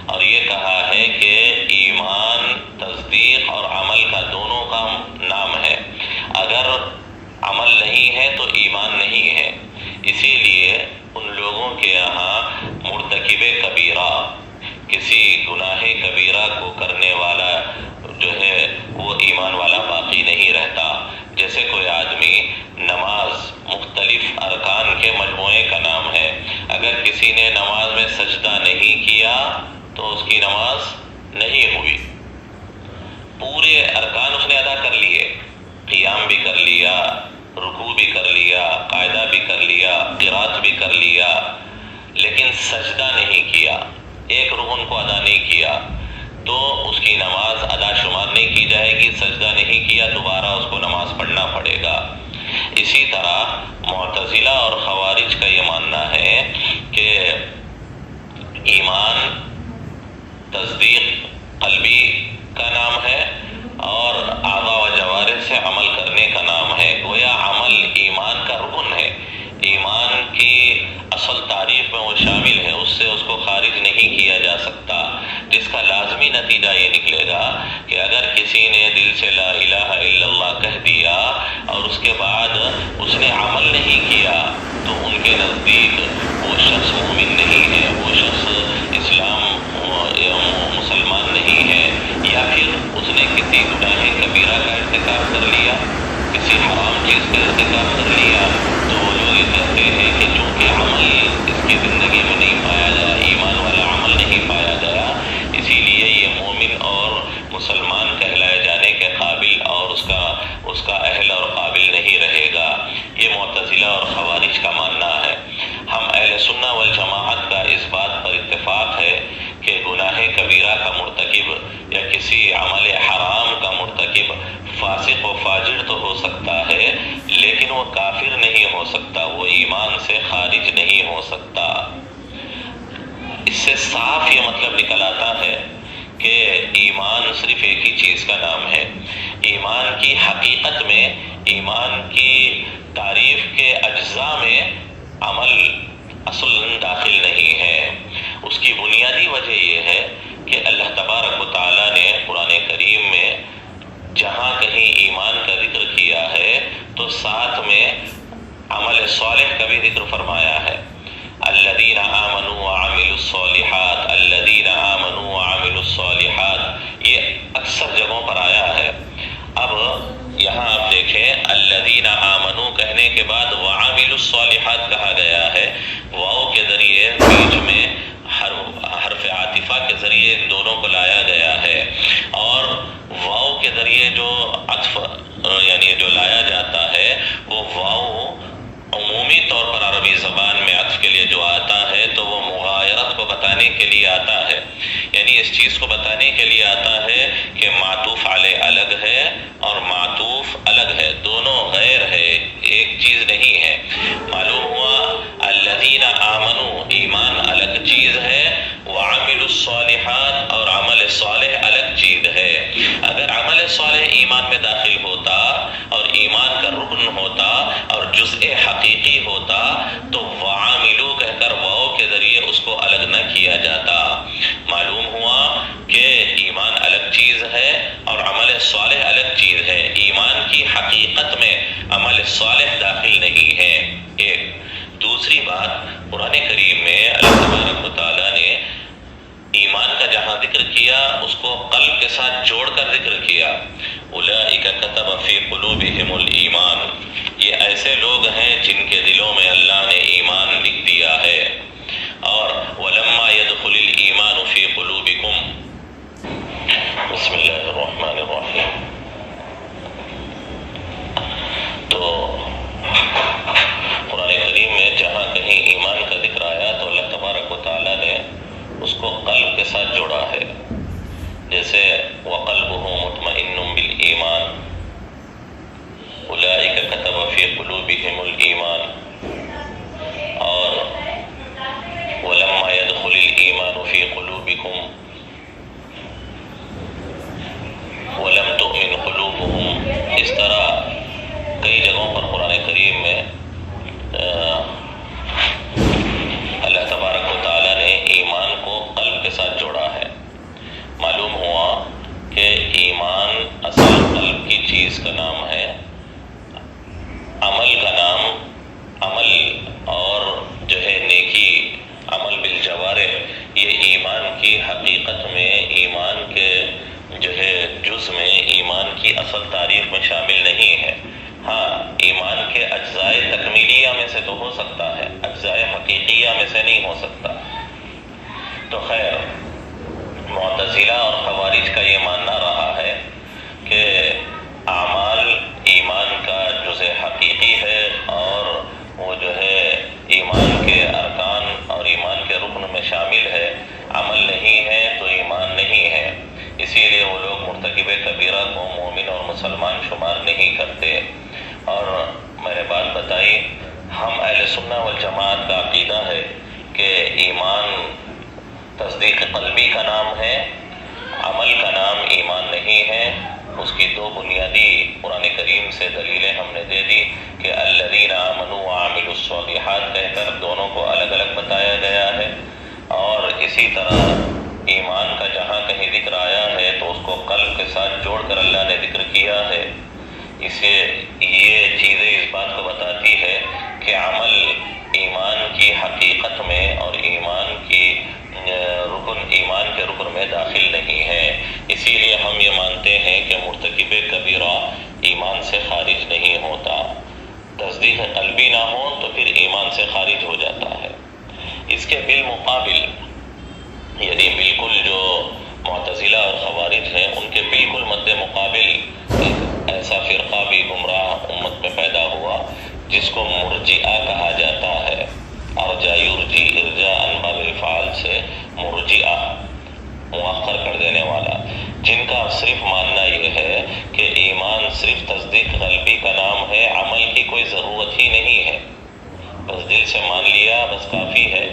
اور یہ کہا ہے کہ ایمان تصدیق اور عمل کا دونوں کا نام ہے، اگر عمل نہیں ہے تو ایمان نہیں ہے۔ اسی لیے ان لوگوں کے یہاں مرتکب کبیرہ، کسی گناہ کبیرہ کو کرنے والا جو ہے وہ ایمان والا باقی نہیں رہتا۔ جیسے کوئی آدمی، نماز مختلف ارکان کے مجموعے کا نام ہے، اگر کسی نے نماز میں سجدہ نہیں کیا تو اس کی نماز نہیں ہوئی، پورے ارکان اس نے ادا کر لیے، قیام بھی کر لیا، رکوع بھی کر لیا، قاعدہ بھی کر لیا، قرات بھی کر لیا، لیکن سجدہ نہیں کیا، ایک رکن کو ادا نہیں کیا، تو اس کی نماز ادا شمار نہیں کی جائے گی۔ سجدہ نہیں کیا، دوبارہ اس کو نماز پڑھنا پڑے گا۔ اسی طرح معتزلہ اور خوارج کا یہ ماننا ہے کہ ایمان تصدیق قلبی کا نام ہے اور اعضاء و جوارح سے عمل کرنے کا نام ہے، گویا عمل ایمان کا رکن ہے، ایمان کی اصل تعریف میں وہ شامل ہے، اس سے اس کو خارج نہیں کیا جا سکتا، جس کا لازمی نتیجہ یہ نکلے گا کہ اگر کسی نے دل سے لا الہ الا اللہ کہہ دیا اور اس کے بعد اس نے عمل نہیں کیا تو ان کے نزدیک وہ شخص مومن نہیں ہے، وہ شخص اسلام مسلمان نہیں ہے، یا پھر اس نے کسی گناہ کبیرہ کا ارتکاب کر لیا، کسی حرام چیز کا ارتکاب کر لیا، تو وہ لوگ یہ کہتے ہیں کہ چونکہ عمل اس کی زندگی میں نہیں پایا گیا، ایمان والا عمل نہیں پایا گیا، اسی لیے یہ مومن اور مسلمان کہلائے جانے کے قابل اور اس کا اہل اور قابل نہیں رہے گا۔ یہ معتزلہ اور خوارج کا ماننا ہے۔ ہم اہل سنہ والجماعت کا اس بات پر اتفاق ہے کہ گناہ کبیرہ کا مرتکب یا کسی عمل حرام کا مرتکب فاسق و فاجر تو ہو سکتا ہے، لیکن وہ کافر نہیں ہو سکتا، وہ ایمان سے خارج نہیں ہو سکتا۔ اس سے صاف یہ مطلب نکل آتا ہے کہ ایمان صرف ایک ہی چیز کا نام ہے۔ ایمان کی حقیقت میں، ایمان کی تعریف کے اجزاء میں عمل اصلاً داخل نہیں ہے۔ اس کی بنیادی وجہ یہ ہے کہ اللہ تبارک و تعالیٰ نے قرآن کریم میں جہاں کہیں ایمان کا ذکر کیا ہے تو ساتھ میں عمل صالح کا بھی ذکر فرمایا ہے۔ الذین آمنوا وعملوا الصالحات، الذین آمنوا وعملوا الصالحات، یہ اکثر جگہوں پر آیا ہے۔ اب یہاں آپ دیکھیں، الذین آمنوا کہنے کے بعد وعملوا الصالحات کہا گیا ہے، واو کے ذریعے بیچ میں حرف عاطفہ کے ذریعے ان دونوں کو لایا گیا ہے، اور واو کے ذریعے جو عطف یعنی جو لایا جاتا ہے وہ واو عمومی طور پر عربی زبان میں عطف کے لیے جو آتا ہے تو وہ مغایرت کو بتانے کے لیے آتا ہے، یعنی اس چیز کو بتانے کے لیے آتا ہے کہ معطوف علیہ الگ ہے اور معطوف الگ ہے، دونوں غیر ہے، ایک چیز نہیں ہے۔ معلوم ہوا الذین آمنوا ایمان الگ چیز دوسری بات، قرآن کریم میں اللہ تبارک و تعالیٰ نے ایمان کا جہاں ذکر کیا اس کو قلب کے ساتھ جوڑ کر ذکر کیا. اولئک کتب فی قلوبہم الایمان، یہ ایسے لوگ ہیں جن کے دلوں میں اللہ نے ایمان لکھ دیا ہے. اور ولما يدخل الایمان فی قلوبکم، بسم اللہ الرحمن الرحیم. تو قرآن کریم میں جہاں کہیں ایمان کا ذکر آیا تو اللہ تبارک و تعالیٰ نے اس کو قلب کے ساتھ جوڑا ہے. جیسے وَقَلْبُهُ مُطْمَئِنٌ بِالْإِيمَانِ أُولَئِكَ كَتَبَ فِي قُلُوبِهِمُ الْإِيمَانِ، اور وَلَمَّا يَدْخُلِ الْإِيمَانُ فِي قُلُوبِكُمْ وَلَمْ تُؤْمِنْ قُلُوبُهُمْ. اس طرح کئی جگہوں پر قرآن کریم میں اللہ تبارک و تعالیٰ نے ایمان کو قلب کے ساتھ جوڑا ہے. معلوم ہوا کہ ایمان اصل قلب کی چیز کا نام ہے، عمل کا نام عمل، اور جو ہے نیکی عمل بالجوارح، یہ ایمان کی حقیقت میں، ایمان کے جو ہے جز میں، ایمان کی اصل تعریف میں شامل نہیں ہے. ہاں، ایمان کے اجزائے تکمیلیہ میں سے تو ہو سکتا ہے، اجزائے حقیقیہ میں سے نہیں ہو سکتا. تو خیر، معتزلہ اور خوارج کا یہ ماننا رہا ہے کہ اعمال ایمان کا جز حقیقی ہے، اور وہ جو ہے ایمان کے ارکان اور ایمان کے رکن میں شامل ہے. عمل نہیں ہے تو ایمان نہیں ہے. اسی لیے وہ لوگ مرتکب کبیرہ کو مومن اور مسلمان شمار نہیں کرتے. اور میں نے بات بتائی، ہم اہل سنہ والجماعت کا عقیدہ ہے کہ ایمان تصدیق قلبی کا نام ہے، عمل کا نام ایمان نہیں ہے. اس کی دو بنیادی قرآن کریم سے دلیلیں ہم نے دے دی کہ الذین آمنوا وعملوا الصالحات کہہ کر دونوں کو الگ الگ بتایا گیا ہے. اور اسی طرح ایمان کا جہاں کہیں ذکر آیا ہے تو اس کو قلب کے ساتھ جوڑ کر اللہ نے ذکر کیا ہے. اسے یہ چیزیں اس بات کو بتاتی ہے کہ عمل ایمان کی حقیقت میں اور ایمان کی ایمان کے رکن میں داخل نہیں ہے. اسی لیے ہم یہ مانتے ہیں کہ مرتکب کبیرہ ایمان سے خارج نہیں ہوتا. تصدیق قلبی نہ ہو تو پھر ایمان سے خارج ہو جاتا ہے. اس کے بالمقابل، یعنی بالکل جو معتزلہ اور خوارج ہیں ان کے بالکل مد مقابل ایسا فرقہ بھی گمراہ امت میں پیدا ہوا جس کو مرجئہ کہا جاتا ہے. ارجا یرجی، ارجاء باب الفعال سے مرجئہ، مؤخر کر دینے والا، جن کا صرف ماننا یہ ہے کہ ایمان صرف تصدیق قلبی کا نام ہے، عمل کی کوئی ضرورت ہی نہیں ہے. بس دل سے مان لیا بس کافی ہے،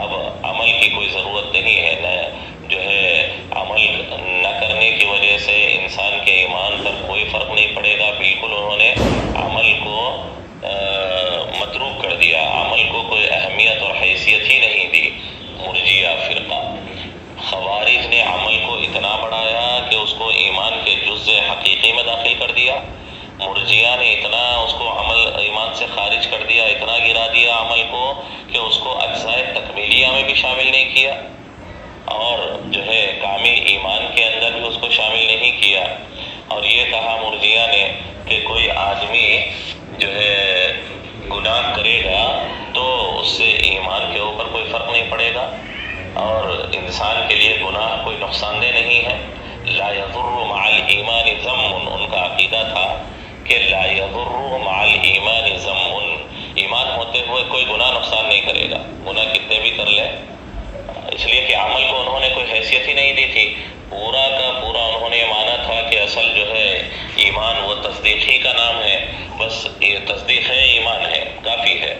اب عمل کی کوئی ضرورت نہیں ہے. نہ جو ہے عمل نہ کرنے کی وجہ سے انسان کے ایمان پر کوئی فرق نہیں پڑے گا. بالکل انہوں نے عمل کو متروک کر دیا، عمل کو کوئی اہمیت اور حیثیت ہی نہیں دی. مرجئہ فرقہ. خوارج نے عمل کو اتنا بڑھایا کہ اس کو ایمان کے جز حقیقی میں داخل کر دیا. مرجئہ نے اتنا اس کو عمل ایمان سے خارج کر دیا، اتنا گرا دیا عمل کو کہ اس کو اجزائے تکمیلیہ میں بھی شامل نہیں کیا، اور جو ہے کامل ایمان کے اندر بھی اس کو شامل نہیں کیا. اور یہ کہا مرجئہ نے کہ کوئی آدمی جو ہے گناہ کرے گا تو اس سے ایمان کے اوپر کوئی فرق نہیں پڑے گا، اور انسان کے لیے گناہ کوئی نقصان دہ نہیں ہے. لا یضر مع الایمان ذم، ان کا عقیدہ تھا کہ لا یضر مع الایمان ذم، ایمان ہوتے ہوئے کوئی گناہ نقصان نہیں کرے گا، گناہ کتنے بھی کر لے. اس لیے کہ عمل کو انہوں نے کوئی حیثیت ہی نہیں دی تھی. پورا کا پورا انہوں نے مانا تھا کہ اصل جو ہے ایمان وہ تصدیق ہی کا نام ہے، بس یہ تصدیق ہے، ایمان ہے، کافی ہے.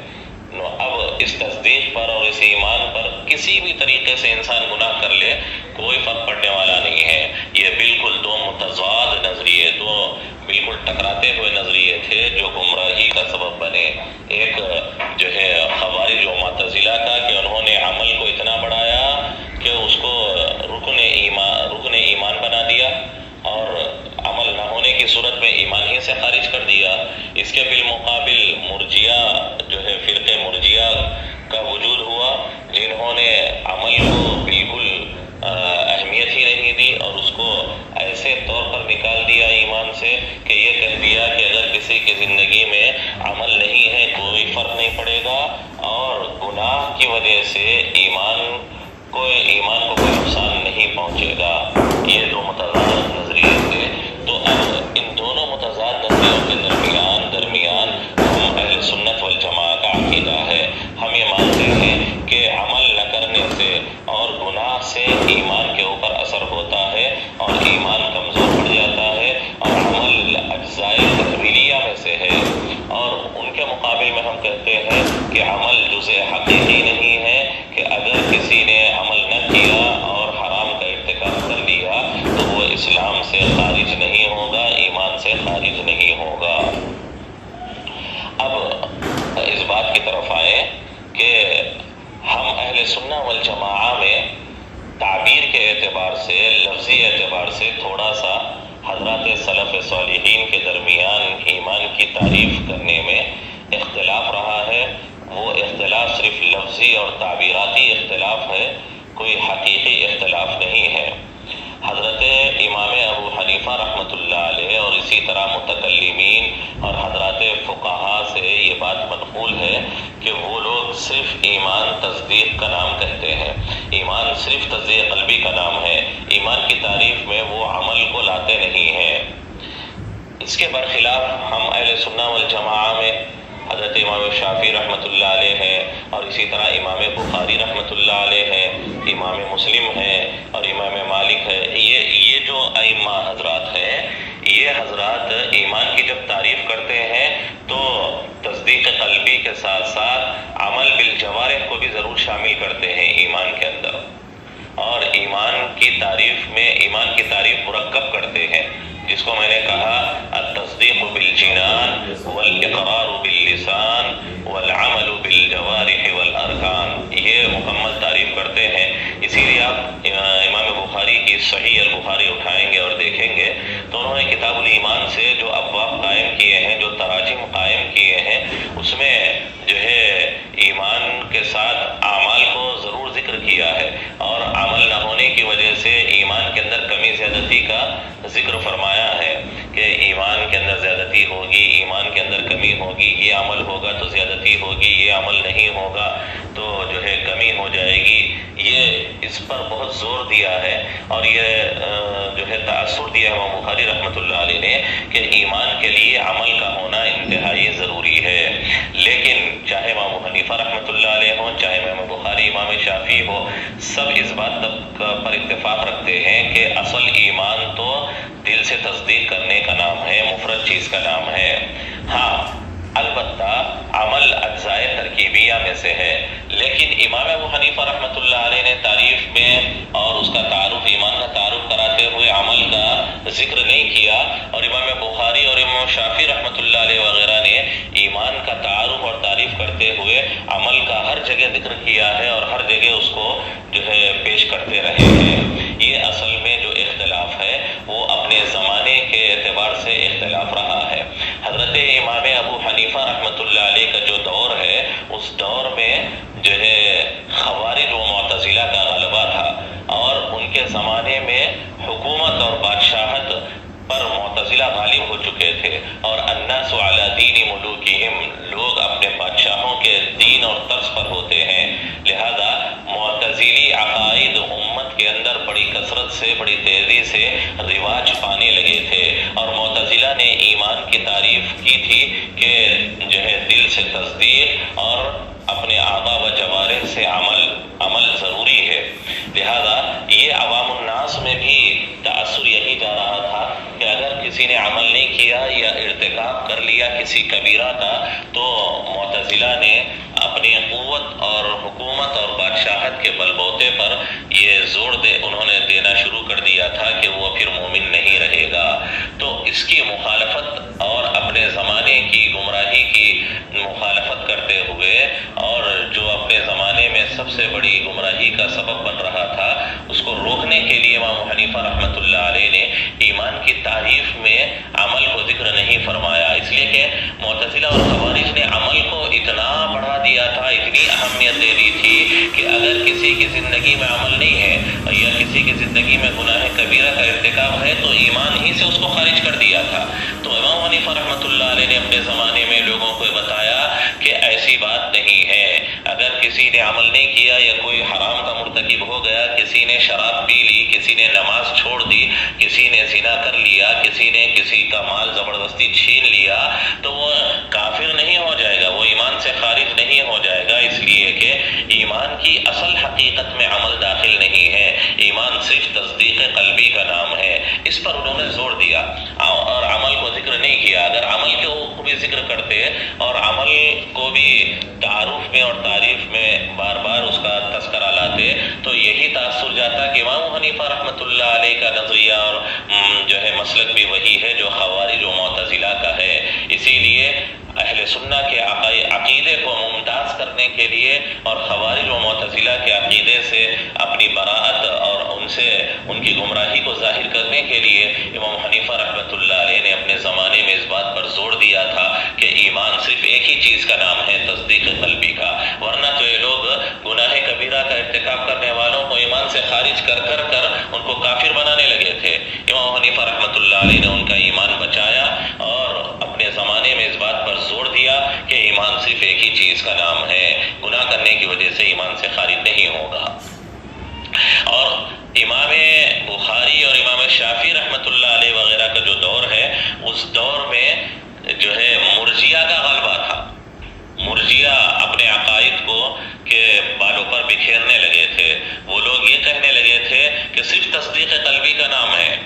اب اس تصدیق پر اور اس ایمان پر کسی بھی طریقے سے انسان گناہ کر لے کوئی فرق پڑنے والا نہیں ہے. یہ بالکل دو متضاد نظریے، دو بالکل ٹکراتے ہوئے نظریے تھے جو گمراہی کا سبب بنے. ایک جو ہے خوارج و معتزلہ کا کہ انہوں نے عمل کو اتنا بڑھایا کہ اس کو رکن ایمان بنا دیا، اور عمل نہ ہونے کی صورت میں ایمان ہی سے خارج کر دیا. اس کے بالمقابل مرجئہ جو ہے فرقے مرجئہ کسی کی زندگی میں عمل نہیں ہے کوئی فرق نہیں پڑے گا، اور گناہ کی وجہ سے ایمان کو کوئی نقصان نہیں پہنچے گا۔ یہ دو متضاد نظریے تھے۔ تو اب ان دونوں متضاد نظریوں کے درمیان ہم اہل سنت والجماعت کا عقیدہ ہے، ہم یہ مانتے ہیں کہ عمل نہ کرنے سے اور گناہ سے ایمان کے اوپر اثر ہوتا ہے اور ایمان کمزور پڑ جاتا ہے، اور عمل اجزائے تکمیلیہ میں سے ہے، اور ان کے مقابل میں ہم کہتے ہیں کہ عمل جزء حقیقی نہیں ہے، کہ اگر کسی نے عمل نہ کیا اور حرام کا ارتکاب کر لیا تو وہ اسلام سے خارج نہیں ہوگا، ایمان سے خارج نہیں ہوگا۔ اب اس بات کی طرف آئیں کہ ہم اہل سنہ والجماعہ میں تعبیر کے اعتبار سے، لفظی اعتبار سے تھوڑا سا حضرات سلف صالحین کے درمیان ایمان کی تعریف کرنے میں اختلاف رہا ہے۔ وہ اختلاف صرف لفظی اور تعبیراتی اختلاف ہے، کوئی حقیقی اختلاف نہیں ہے۔ حضرت امام ابو حنیفہ رحمۃ اللہ علیہ اور اسی طرح متکلمین اور حضرات فقہا سے یہ بات منقول ہے کہ وہ لوگ صرف ایمان تصدیق کا نام کہتے ہیں، ایمان صرف تصدیق قلبی کا نام ہے، ایمان کی تعریف میں وہ عمل کو لاتے نہیں ہیں۔ اس کے برخلاف ہم اہل سنہ والجماعہ میں حضرت امام شافعی رحمۃ اللہ علیہ ہے، اور اسی طرح امام بخاری رحمۃ اللہ علیہ ہے، امام مسلم ہے اور امام مالک ہے۔ یہ جو ائمہ حضرات ہیں، یہ حضرات ایمان کی جب تعریف کرتے ہیں تو تصدیق قلبی کے ساتھ ساتھ عمل بالجوارح کو بھی ضرور شامل کرتے ہیں ایمان کے اندر، اور ایمان کی تعریف مرکب کرتے ہیں، جس کو میں نے کہا التصدیق بالجنان والاقرار باللسان والعمل بالجوارح والارکان، یہ مکمل تعریف کرتے ہیں۔ اسی لیے آپ امام بخاری کی صحیح البخاری اٹھائیں گے اور دیکھیں گے تو انہوں نے کتاب الایمان سے جو ابواب قائم کیے ہیں، جو تراجم قائم کیے ہیں، اس میں جو ہے ایمان کے ساتھ اعمال کو ضرور ذکر کیا ہے، اور عمل نہ ہونے کی وجہ سے ایمان کے اندر کمی زیادتی کا ذکر فرمایا ہے کہ ایمان کے اندر زیادتی ہوگی، ایمان کے اندر کمی ہوگی، یہ عمل ہوگا تو زیادتی ہوگی، یہ عمل نہیں ہوگا تو جو ہے کمی ہو جائے گی۔ یہ اس پر بہت زور دیا ہے، اور یہ جو ہے تأثر دیا ہے امام بخاری رحمۃ اللہ علیہ نے کہ ایمان کے لیے عمل کا ہونا انتہائی ضروری ہے۔ لیکن چاہے امام حنیفہ رحمۃ اللہ علیہ ہوں، چاہے امام بخاری، امام شافعی ہو، سب اس بات پر اتفاق رکھتے ہیں کہ اصل ایمان تو دل سے تصدیق کرنے کا نام ہے، مفرد چیز کا نام ہے۔ ہاں البتہ عمل اجزائے ترکیبیہ میں سے ہے، لیکن امام ابو حنیفہ رحمۃ اللہ علیہ نے تعریف میں اور اس کا تعارف، ایمان کا تعارف کراتے ہوئے عمل کا ذکر نہیں کیا، اور امام بخاری اور امام شافعی رحمۃ اللہ علیہ وغیرہ نے ایمان کا تعارف اور تعریف کرتے ہوئے عمل کا ہر جگہ ذکر کیا ہے، اور ہر جگہ اس کو جو ہے پیش کرتے رہے ہیں۔ یہ اصل میں جو اختلاف ہے وہ اپنے زمانے کے اعتبار سے اختلاف رہا ہے۔ حضرت امام ابو حنیفہ رحمۃ اللہ علیہ کا جو دور ہے، اس دور میں جو ہے خوارج و معتزلہ کا غلبہ تھا، اور ان کے زمانے میں حکومت اور بادشاہت پر معتزلہ غالب ہو چکے تھے، اور الناس علی دین ملوکہم، لوگ اپنے بادشاہوں کے دین اور طرز پر ہوتے ہیں، لہذا معتزلی عقائد امت کے اندر بڑی کثرت سے، بڑی تیزی سے رواج پانے لگے تھے، اور معتزلہ نے ایمان کی تعریف کی تھی کہ جو ہے دل سے تصدیق اور اپنے اعضاء و جوارح سے عمل ضروری ہے۔ لہذا یہ عوام الناس میں بھی تأثر یہی جا رہا تھا کہ اگر کسی نے عمل نہیں کیا یا ارتکاب کر لیا کسی کبیرہ کا، تو معتزلہ نے اپنی قوت اور حکومت اور بادشاہت کے بلبوتے پر یہ زور انہوں نے دینا شروع کر دیا تھا کہ وہ پھر مومن نہیں رہے گا۔ تو اس کی مخالفت اور اپنے زمانے کی گمراہی کی مخالفت کرتے ہوئے، اور جو اپنے زمانے میں سب سے بڑی گمراہی کا سبب بن رہا تھا، اس کو روکنے کے لیے امام حنیفہ رحمۃ اللہ علیہ نے ایمان کی تعریف میں عمل کو ذکر نہیں فرمایا، اس لیے کہ معتزلہ اور خوارج نے عمل کو اتنا بڑھا دیا تھا، اتنی اہمیت دے دی تھی کہ اگر کسی کی زندگی میں عمل نہیں ہے یا کسی کی زندگی میں گناہ کبیرہ کا ارتکاب ہے تو ایمان ہی سے اس کو خارج کر دیا تھا۔ تو امام امام حنیفہ رحمۃ اللہ علیہ نے اپنے زمانے میں لوگوں کو بتایا کہ ایسی بات نہیں ہے، اگر کسی نے عمل نہیں کیا یا کوئی حرام کا مرتکب ہو گیا، کسی نے شراب پی لی، کسی نے نماز چھوڑ دی، کسی نے زنا کر لیا، کسی نے کسی کا مال زبردستی چھین لیا، تو وہ کافر نہیں ہو جائے گا، وہ ایمان سے خارج نہیں ہو جائے گا، اس لیے کہ ایمان کی اصل حقیقت میں عمل داخل نہیں ہے، ایمان صرف تصدیق قلبی کا نام ہے۔ اس پر انہوں نے زور دیا اور عمل کو ذکر نہیں کیا۔ اگر عمل کو بھی ذکر کرتے اور عمل کو بھی تعارف میں اور تعریف میں بار بار اس کا تذکرہ لاتے تو یہی تاثر جاتا کہ امام حنیفہ رحمۃ اللہ علیہ کا نظریہ اور جو ہے مسلک بھی وہی ہے جو خوارج و معتزلہ کا ہے۔ اسی لیے اہل سنہ کے عقیدے کو ممتاز کرنے کے لیے اور خوارج و معتزلہ کے عقیدے سے اپنی براءت اور ان کی گمراہی کو ظاہر کرنے کے لیے امام حنیفہ رحمۃ اللہ علیہ نے اپنے زمانے میں اس بات پر زور دیا تھا کہ ایمان صرف ایک ہی چیز کا نام ہے، تصدیق قلبی کا، ورنہ تو یہ لوگ گناہ کبیرہ کا ارتکاب کرنے والوں کو ایمان سے خارج کر ان کو کافر بنانے لگے تھے۔ امام حنیفہ رحمۃ اللہ علیہ نے ان کا ایمان بچایا اور اپنے زمانے میں اس بات پر زور دیا کہ ایمان صرف ایک ہی چیز کا نام ہے، گناہ کرنے کی وجہ سے ایمان سے خارج نہیں ہوگا۔ اور امام بخاری اور امام شافعی رحمۃ اللہ علیہ وغیرہ کا جو دور ہے، اس دور میں جو ہے مرجیہ کا غلبہ تھا۔ مرجیہ اپنے عقائد کو کہ بالوں پر بکھیرنے لگے تھے، وہ لوگ یہ کہنے لگے تھے کہ صرف تصدیق قلبی کا نام ہے،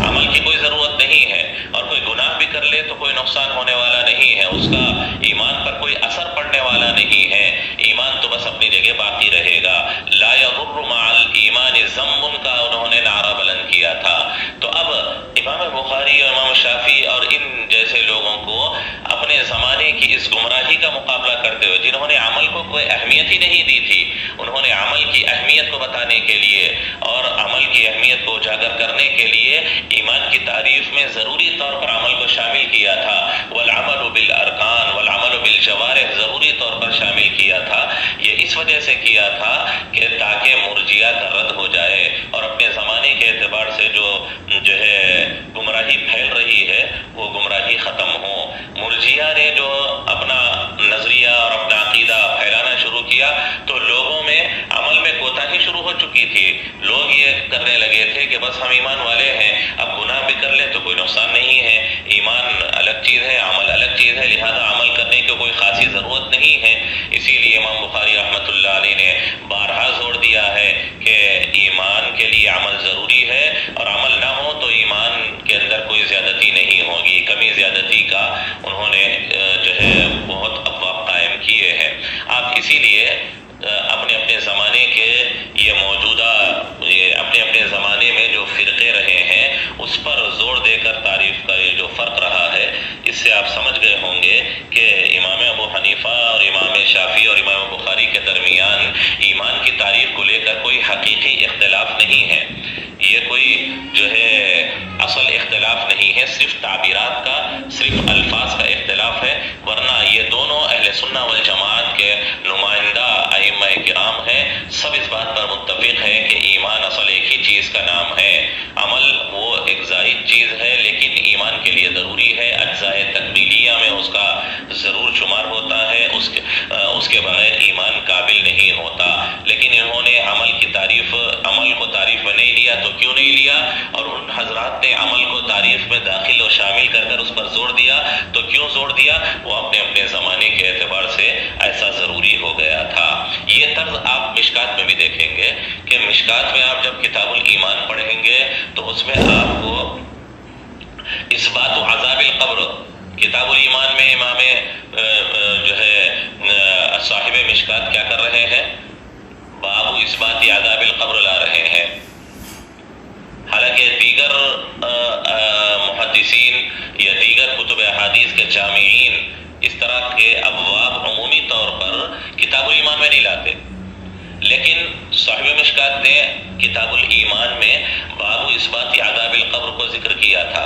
عمل کی کوئی ضرورت نہیں ہے، اور کوئی گناہ بھی کر لے تو کوئی نقصان ہونے والا نہیں ہے، اس کا ایمان پر کوئی اثر پڑنے والا نہیں ہے، ایمان تو بس اپنی جگہ باقی رہے گا۔ لا یضر مع الایمان ذنب کا انہوں نے نعرہ بلند کیا تھا۔ تو اب امام بخاری اور امام شافعی اور ان جیسے لوگوں کو اپنے زمانے کی اس گمراہی کا مقابلہ کرتے ہوئے، جنہوں نے عمل کو کوئی اہمیت ہی نہیں دی تھی، انہوں نے عمل کی اہمیت کو بتانے کے لیے اور عمل کی اہمیت کو اجاگر کرنے کے لیے ایمان کی تعریف میں ضروری طور پر عمل کو شامل کیا تھا، والعمل بالارکان والعمل بالجوارح ضروری طور پر شامل کیا تھا۔ یہ اس وجہ سے کیا تھا کہ تاکہ مرجیہ کا رد ہو جائے اور اپنے زمانے کے اعتبار سے جو ہے گمراہی پھیل رہی ہے وہ گمراہی ختم ہو۔ مرجیہ نے جو اپنا نظریہ اور اپنا عقیدہ پھیلانا شروع کیا تو لوگوں میں عمل میں کوتاہی شروع ہو چکی تھی، لوگ یہ کرنے لگے تھے کہ بس ہم ایمان والے ہیں، اب گناہ بھی کر لیں تو کوئی نقصان نہیں ہے، ایمان الگ چیز ہے، عمل الگ چیز ہے، لہذا عمل کرنے کی کوئی خاصی ضرورت نہیں ہے۔ اسی لیے امام بخاری رحمۃ اللہ علیہ نے بارہا زور دیا ہے کہ ایمان کے لیے عمل ضروری ہے، اور عمل نہ ہو تو ایمان کے اندر کوئی زیادتی نہیں ہوگی، کمی زیادتی کا انہوں نے جو ہے بہت ابواب قائم کیے ہیں۔ آپ اسی لیے اپنے زمانے کے یہ موجودہ اپنے زمانے میں جو فرقے رہے ہیں اس پر زور دے کر تعریف کا یہ جو فرق رہا ہے، اس سے آپ سمجھ گئے ہوں گے کہ امام ابو حنیفہ اور امام شافعی اور امام بخاری کے درمیان ایمان کی تعریف کو لے کر کوئی حقیقی اختلاف نہیں ہے، یہ کوئی جو ہے اصل اختلاف نہیں ہے، صرف تعبیرات کا، صرف الفاظ کا اختلاف ہے، ورنہ یہ دونوں اہل سنہ والجماعت کے نمائندہ ائمہ کرام ہیں، سب اس بات پر متفق ہے کہ ایمان اصل ایک ہی چیز کا نام ہے، عمل وہ ایک زائد چیز ہے لیکن ایمان کے لیے ضروری ہے، اجزاء تکمیلیہ میں اس کا ضرور شمار ہوتا ہے، اس کے بغیر ایمان قابل نہیں ہوتا۔ لیکن انہوں نے عمل کو تعریف میں نہیں لیا، تو کیوں نہیں لیا؟ اور ان حضرات نے عمل کو تعریف میں داخل و شامل کر اس پر زور دیا، تو کیوں زور دیا؟ وہ اپنے زمانے کے اعتبار سے ایسا ضروری ہو گیا تھا۔ یہ طرز آپ مشکات میں بھی دیکھیں گے کہ مشکات میں آپ جب کتاب الایمان پڑھیں گے تو اس میں آپ کو اثبات عذاب القبر، کتاب الایمان میں امام جو ہے صاحب مشکات کیا کر رہے ہیں؟ باب اثبات عذاب القبر لا رہے ہیں، حالانکہ دیگر محدثین یا دیگر کتب احادیث کے جامعین اس طرح کے ابواب عمومی طور پر کتاب الایمان میں نہیں لاتے، لیکن صاحب مشکات نے کتاب الایمان میں باب اثبات عذاب القبر کو ذکر کیا تھا۔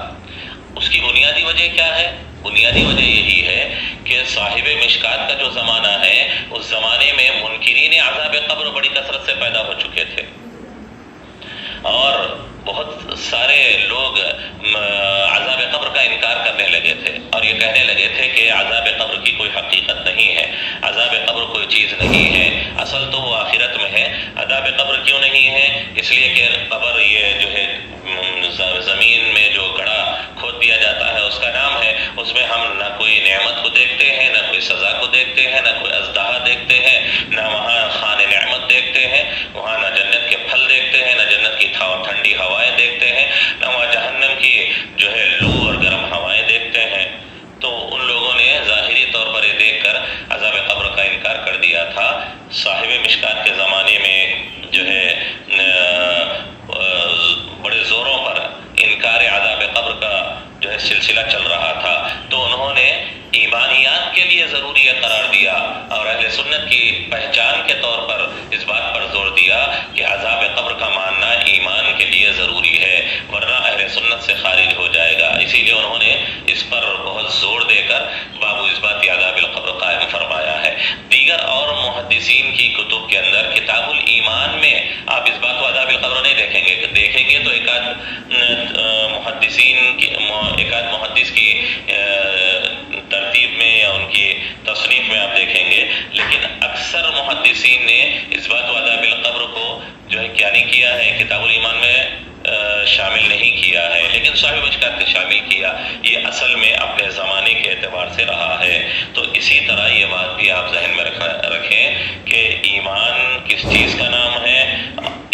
اس کی بنیادی وجہ کیا ہے؟ بنیادی وجہ یہی ہے کہ صاحب مشکات کا جو زمانہ ہے اس زمانے میں منکرین عذاب قبر بڑی کثرت سے پیدا ہو چکے تھے، اور بہت سارے لوگ عذاب قبر کا انکار کرنے لگے تھے اور یہ کہنے لگے تھے کہ عذاب قبر کی کوئی حقیقت نہیں ہے، عذاب قبر کوئی چیز نہیں ہے، اصل تو وہ آخرت میں ہے۔ عذاب قبر کیوں نہیں ہے؟ اس لیے کہ قبر یہ جو ہے زمین میں جو گڑھا کھود دیا جاتا ہے اس کا نام ہے، اس میں ہم نہ کوئی نعمت کو دیکھتے ہیں، نہ کوئی سزا کو دیکھتے ہیں، نہ کوئی اژدہا دیکھتے ہیں، نہ وہاں خان نعمت دیکھتے ہیں، وہاں نہ جنت کے پھل دیکھتے ہیں، نہ جنت کی ٹھنڈی ہوائیں دیکھتے ہیں، نہ وہاں جہنم کی جو ہے لو اور گرم ہوائیں دیکھتے ہیں۔ تو ان لوگوں نے ظاہری طور پر یہ دیکھ کر عذاب قبر کا انکار کر دیا تھا۔ صاحب مشکات کے زمانے میں جو ہے بڑے زوروں پر انکار عذاب قبر کا جو ہے سلسلہ چل رہا تھا، تو انہوں نے ایمانیات کے لیے ضروری قرار دیا اور اہل سنت کی پہچان کے طور پر اس بات پر زور دیا کہ عذاب قبر کا ماننا ایمان کے لیے ضروری ہے، ورنہ اہل سنت سے خارج ہو جائے گا۔ اسی لیے انہوں نے اس پر بہت زور دے کر باب اثبات عذاب القبر قائم فرمایا ہے۔ دیگر اور محدثین کی کتب کے اندر کتاب الایمان میں آپ اس بات کو عذاب القبر نہیں دیکھیں گے، دیکھیں گے تو ایک آدھ محدث کی ترتیب میں یا ان کی تصنیف میں آپ دیکھیں گے، لیکن اکثر محدثین نے اس بات و عذاب القبر کو جو ہے کیا نہیں کیا ہے، کتاب الایمان میں شامل نہیں کیا ہے، لیکن صاحب مشکات نے شامل کیا۔ یہ اصل میں اپنے زمانے کے اعتبار سے رہا ہے۔ تو اسی طرح یہ بات بھی آپ ذہن میں رکھیں کہ ایمان کس چیز کا نام ہے۔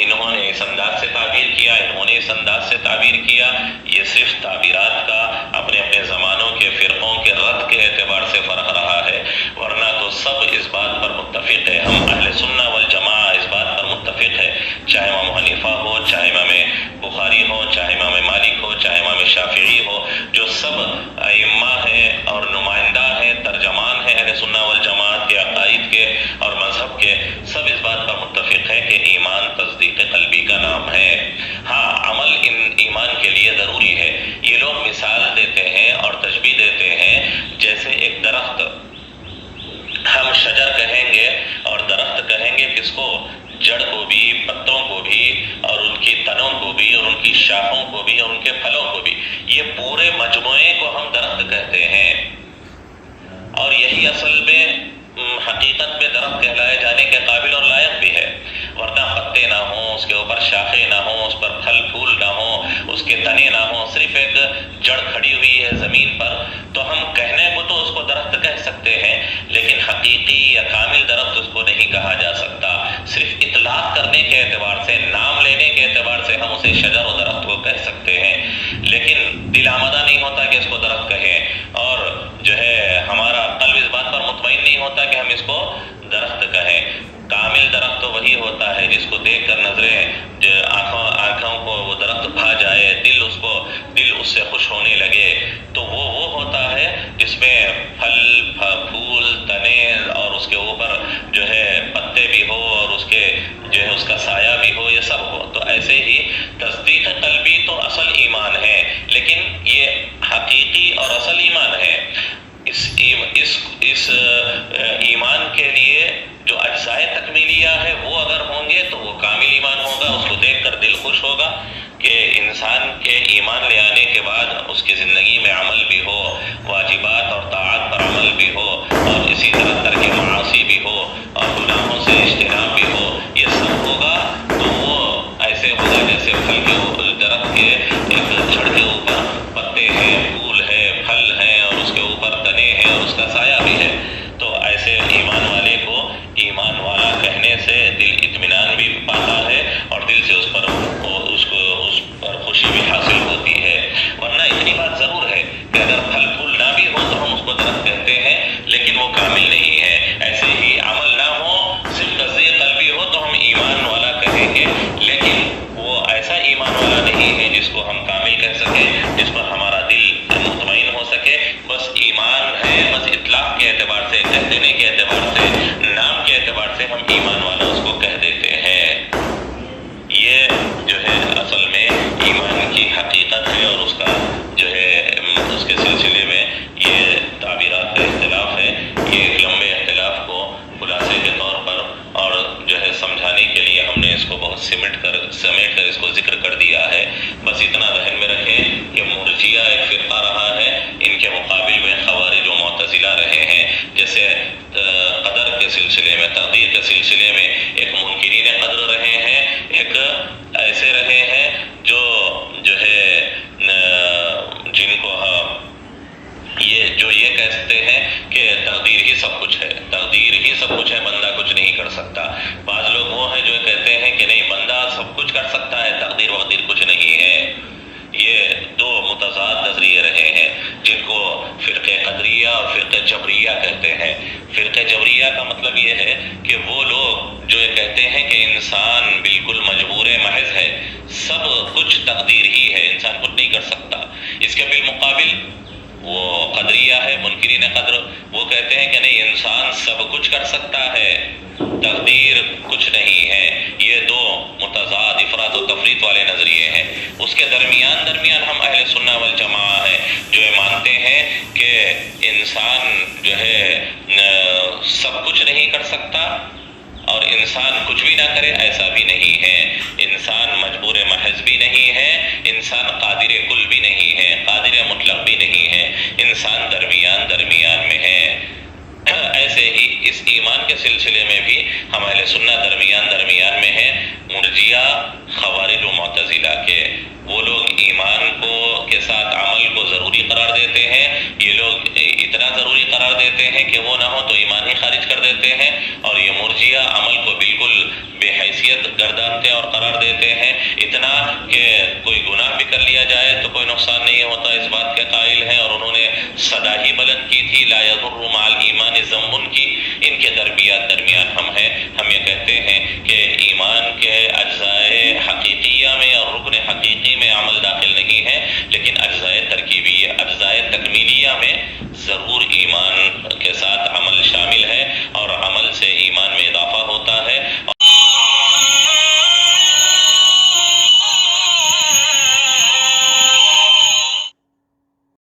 انہوں نے اس انداز سے تعبیر کیا، انہوں نے اس انداز سے تعبیر کیا، یہ صرف تعبیرات کا اپنے اپنے زمانوں کے فرقوں کے رد کے اعتبار سے فرق رہا ہے، ورنہ تو سب اس بات پر متفق ہے۔ ہم اہل سنہ والجماعہ اس بات پر متفق ہے، چاہے امام حنیفہ ہو، چاہے امام بخاری ہو، چاہے امام مالک ہو، چاہے امام شافعی ہو، جو سب ائمہ ہیں اور نمائندہ ہیں، ترجمان ہیں اہل سنہ والجماعت کے عقائد کے اور مذہب کے، سب اس بات پر متفق ہے کہ ایمان تصدیق قلبی کا نام ہے۔ ہاں، عمل ایمان کے لیے ضروری ہے۔ یہ لوگ مثال دیتے ہیں اور تشبیہ دیتے ہیں، جیسے ایک درخت، ہم شجر کہیں گے اور درخت کہیں گے کس کو؟ جڑ کو بھی، پتوں کو بھی، اور ان کی تنوں کو بھی، اور ان کی شاخوں کو بھی، اور ان کے پھلوں کو بھی، یہ پورے مجموعے کو ہم درخت کہتے ہیں۔ اور یہی اصل میں حقیقت میں درخت کہلائے جانے کے قابل اور لائق بھی ہے، ورنہ پتے نہ ہوں، اس کے اوپر شاخیں نہ ہوں، اس پر پھل پھول نہ ہوں، اس کے تنے نہ ہوں، صرف ایک جڑ کھڑی ہوئی ہے زمین پر، تو ہم کہنے کو تو اس کو درخت کہہ سکتے ہیں، لیکن حقیقی یا کامل درخت اس کو نہیں کہا جا سکتا۔ صرف اطلاق کرنے کے اعتبار سے، نام لینے کے اعتبار سے ہم اسے شجر و درخت کو کہہ سکتے ہیں، لیکن دل آمدہ نہیں ہوتا کہ اس کو درخت کہیں، اور جو ہے ہمارا قلب اس بات پر مطمئن نہیں ہوتا کہ ہم اس کو درخت کہیں۔ کامل درخت تو وہی ہوتا ہے جس کو دیکھ کر نظریں جو آنکھوں کو وہ درخت بھا جائے، دل اس سے خوش ہونے لگے، تو وہ ہوتا ہے جس میں پھل پھول تنے اور اس کے اوپر جو ہے پتے بھی ہو اور اس کے جو ہے اس کا سایہ بھی ہو، یہ سب ہو۔ تو ایسے ہی تصدیق قلبی تو اصل ایمان ہے، لیکن یہ حقیقی اور اصل ایمان ہے۔ اس ایمان کے لیے جو اجزائے تکمیلیہ ہے وہ اگر ہوں گے تو وہ کامل ایمان ہوگا، اس کو دیکھ کر دل خوش ہوگا کہ انسان کے ایمان لے آنے کے بعد اس کی زندگی میں عمل بھی ہو، واجبات اور طاعات پر عمل بھی ہو، اور اسی طرح ترک معاصی بھی ہو، اور گناہوں سے اجتناب بھی ہو، یہ سب ہوگا تو وہ ایسے ہوگا جیسے پھل کے درخت کے ایک جڑ کے اوپر پتے ہیں، پھول ہے، پھل ہیں، اور اس کے اوپر تنے ہیں اور اس کا سایہ بھی ہے۔ تو ایسے ایمان والے کو ایمان والا کہنے سے دل اطمینان بھی پاتا ہے اور دل سے اس پر خوشی بھی حاصل ہوتی ہے۔ ورنہ اتنی بات ضرور ہے کہ اگر پھل پھول نہ بھی ہو تو ہم اس کو درخت کہتے ہیں، لیکن وہ کامل نہیں ہے۔ ایسے ہی عمل نہ ہو، صرف تصدیق قلبی ہو تو ہم ایمان والا کہیں گے، لیکن وہ ایسا ایمان والا نہیں ہے جس کو ہم کامل کہہ سکیں، جس پر ہمارا دل مطمئن ہو سکے۔ بس ایمان ہے، بس اطلاق کے اعتبار سے، کہہ دینے کے اعتبار سے، نام کے اعتبار سے ہم ایمان والا اس کو کہہ دیتے ہیں۔ یہ جو ہے اصل میں ایمان کی حقیقت ہے، اور اس کا جو ہے اس کے سلسلے میں یہ تعبیرات کا اختلاف ہے۔ یہ ایک لمبے اختلاف کو خلاصے کے طور پر اور جو ہے سمجھانے کے لیے ہم نے اس کو بہت سمیٹ کر اس کو ذکر کر دیا ہے. بس اتنا ذہن میں رکھیں کہ مرجیہ ایک فرقہ رہا ہے، ان کے مقابل میں خوارج و معتزلہ رہے ہیں. جیسے قدر کے سلسلے میں، تقدیر کے سلسلے میں ایک منکرین قدر رہے ہیں، ایک ایسے رہے ہیں جو ہے جن کو یہ کہتے ہیں کہ تقدیر ہی سب کچھ ہے، تقدیر ہی سب کچھ ہے، بندہ کچھ نہیں کر سکتا. بعض لوگ وہ ہیں جو کہتے ہیں کہ نہیں، بندہ سب کچھ کر سکتا ہے، تقدیر وقدیر کچھ نہیں ہے. یہ دو متضاد نظریے رہے ہیں جن کو فرقہ قدریہ اور فرقہ جبریہ کہتے ہیں. فرقہ جبریہ کا مطلب یہ ہے کہ وہ لوگ جو یہ کہتے ہیں کہ انسان بالکل مجبور محض ہے، سب کچھ تقدیر ہی ہے، انسان کچھ نہیں کر سکتا. اس کے بالمقابل وہ قدریہ ہے، منکرین قدر، وہ کہتے ہیں کہ نہیں، انسان سب کچھ کر سکتا ہے، تقدیر کچھ نہیں ہے. یہ دو متضاد افراط و تفریط والے نظریے ہیں. اس کے درمیان ہم اہل سنہ والجماعہ ہیں جو یہ مانتے ہیں کہ انسان جو ہے سب کچھ نہیں کر سکتا اور انسان کچھ بھی نہ کرے ایسا بھی نہیں ہے. انسان مجبور محض بھی نہیں ہے، انسان قادر کل بھی نہیں ہے، قادر مطلق بھی نہیں ہے، انسان درمیان میں ہے. ایسے ہی اس ایمان کے سلسلے میں بھی ہم اہل سنہ درمیان میں ہیں. مرجیہ خوارج و معتزلہ کے وہ لوگ ایمان کو کے ساتھ عمل کو ضروری قرار دیتے ہیں. یہ لوگ اتنا ضروری قرار دیتے ہیں کہ وہ نہ ہو تو ایمان ہی خارج کر دیتے ہیں. اور یہ مرجیہ عمل کو بالکل بے حیثیت گردانتے اور قرار دیتے ہیں، اتنا کہ کوئی گناہ بھی کر لیا جائے تو کوئی نقصان نہیں ہوتا، اس بات کے قائل ہیں. اور انہوں نے صدا ہی بلند کی تھی لا یضر مع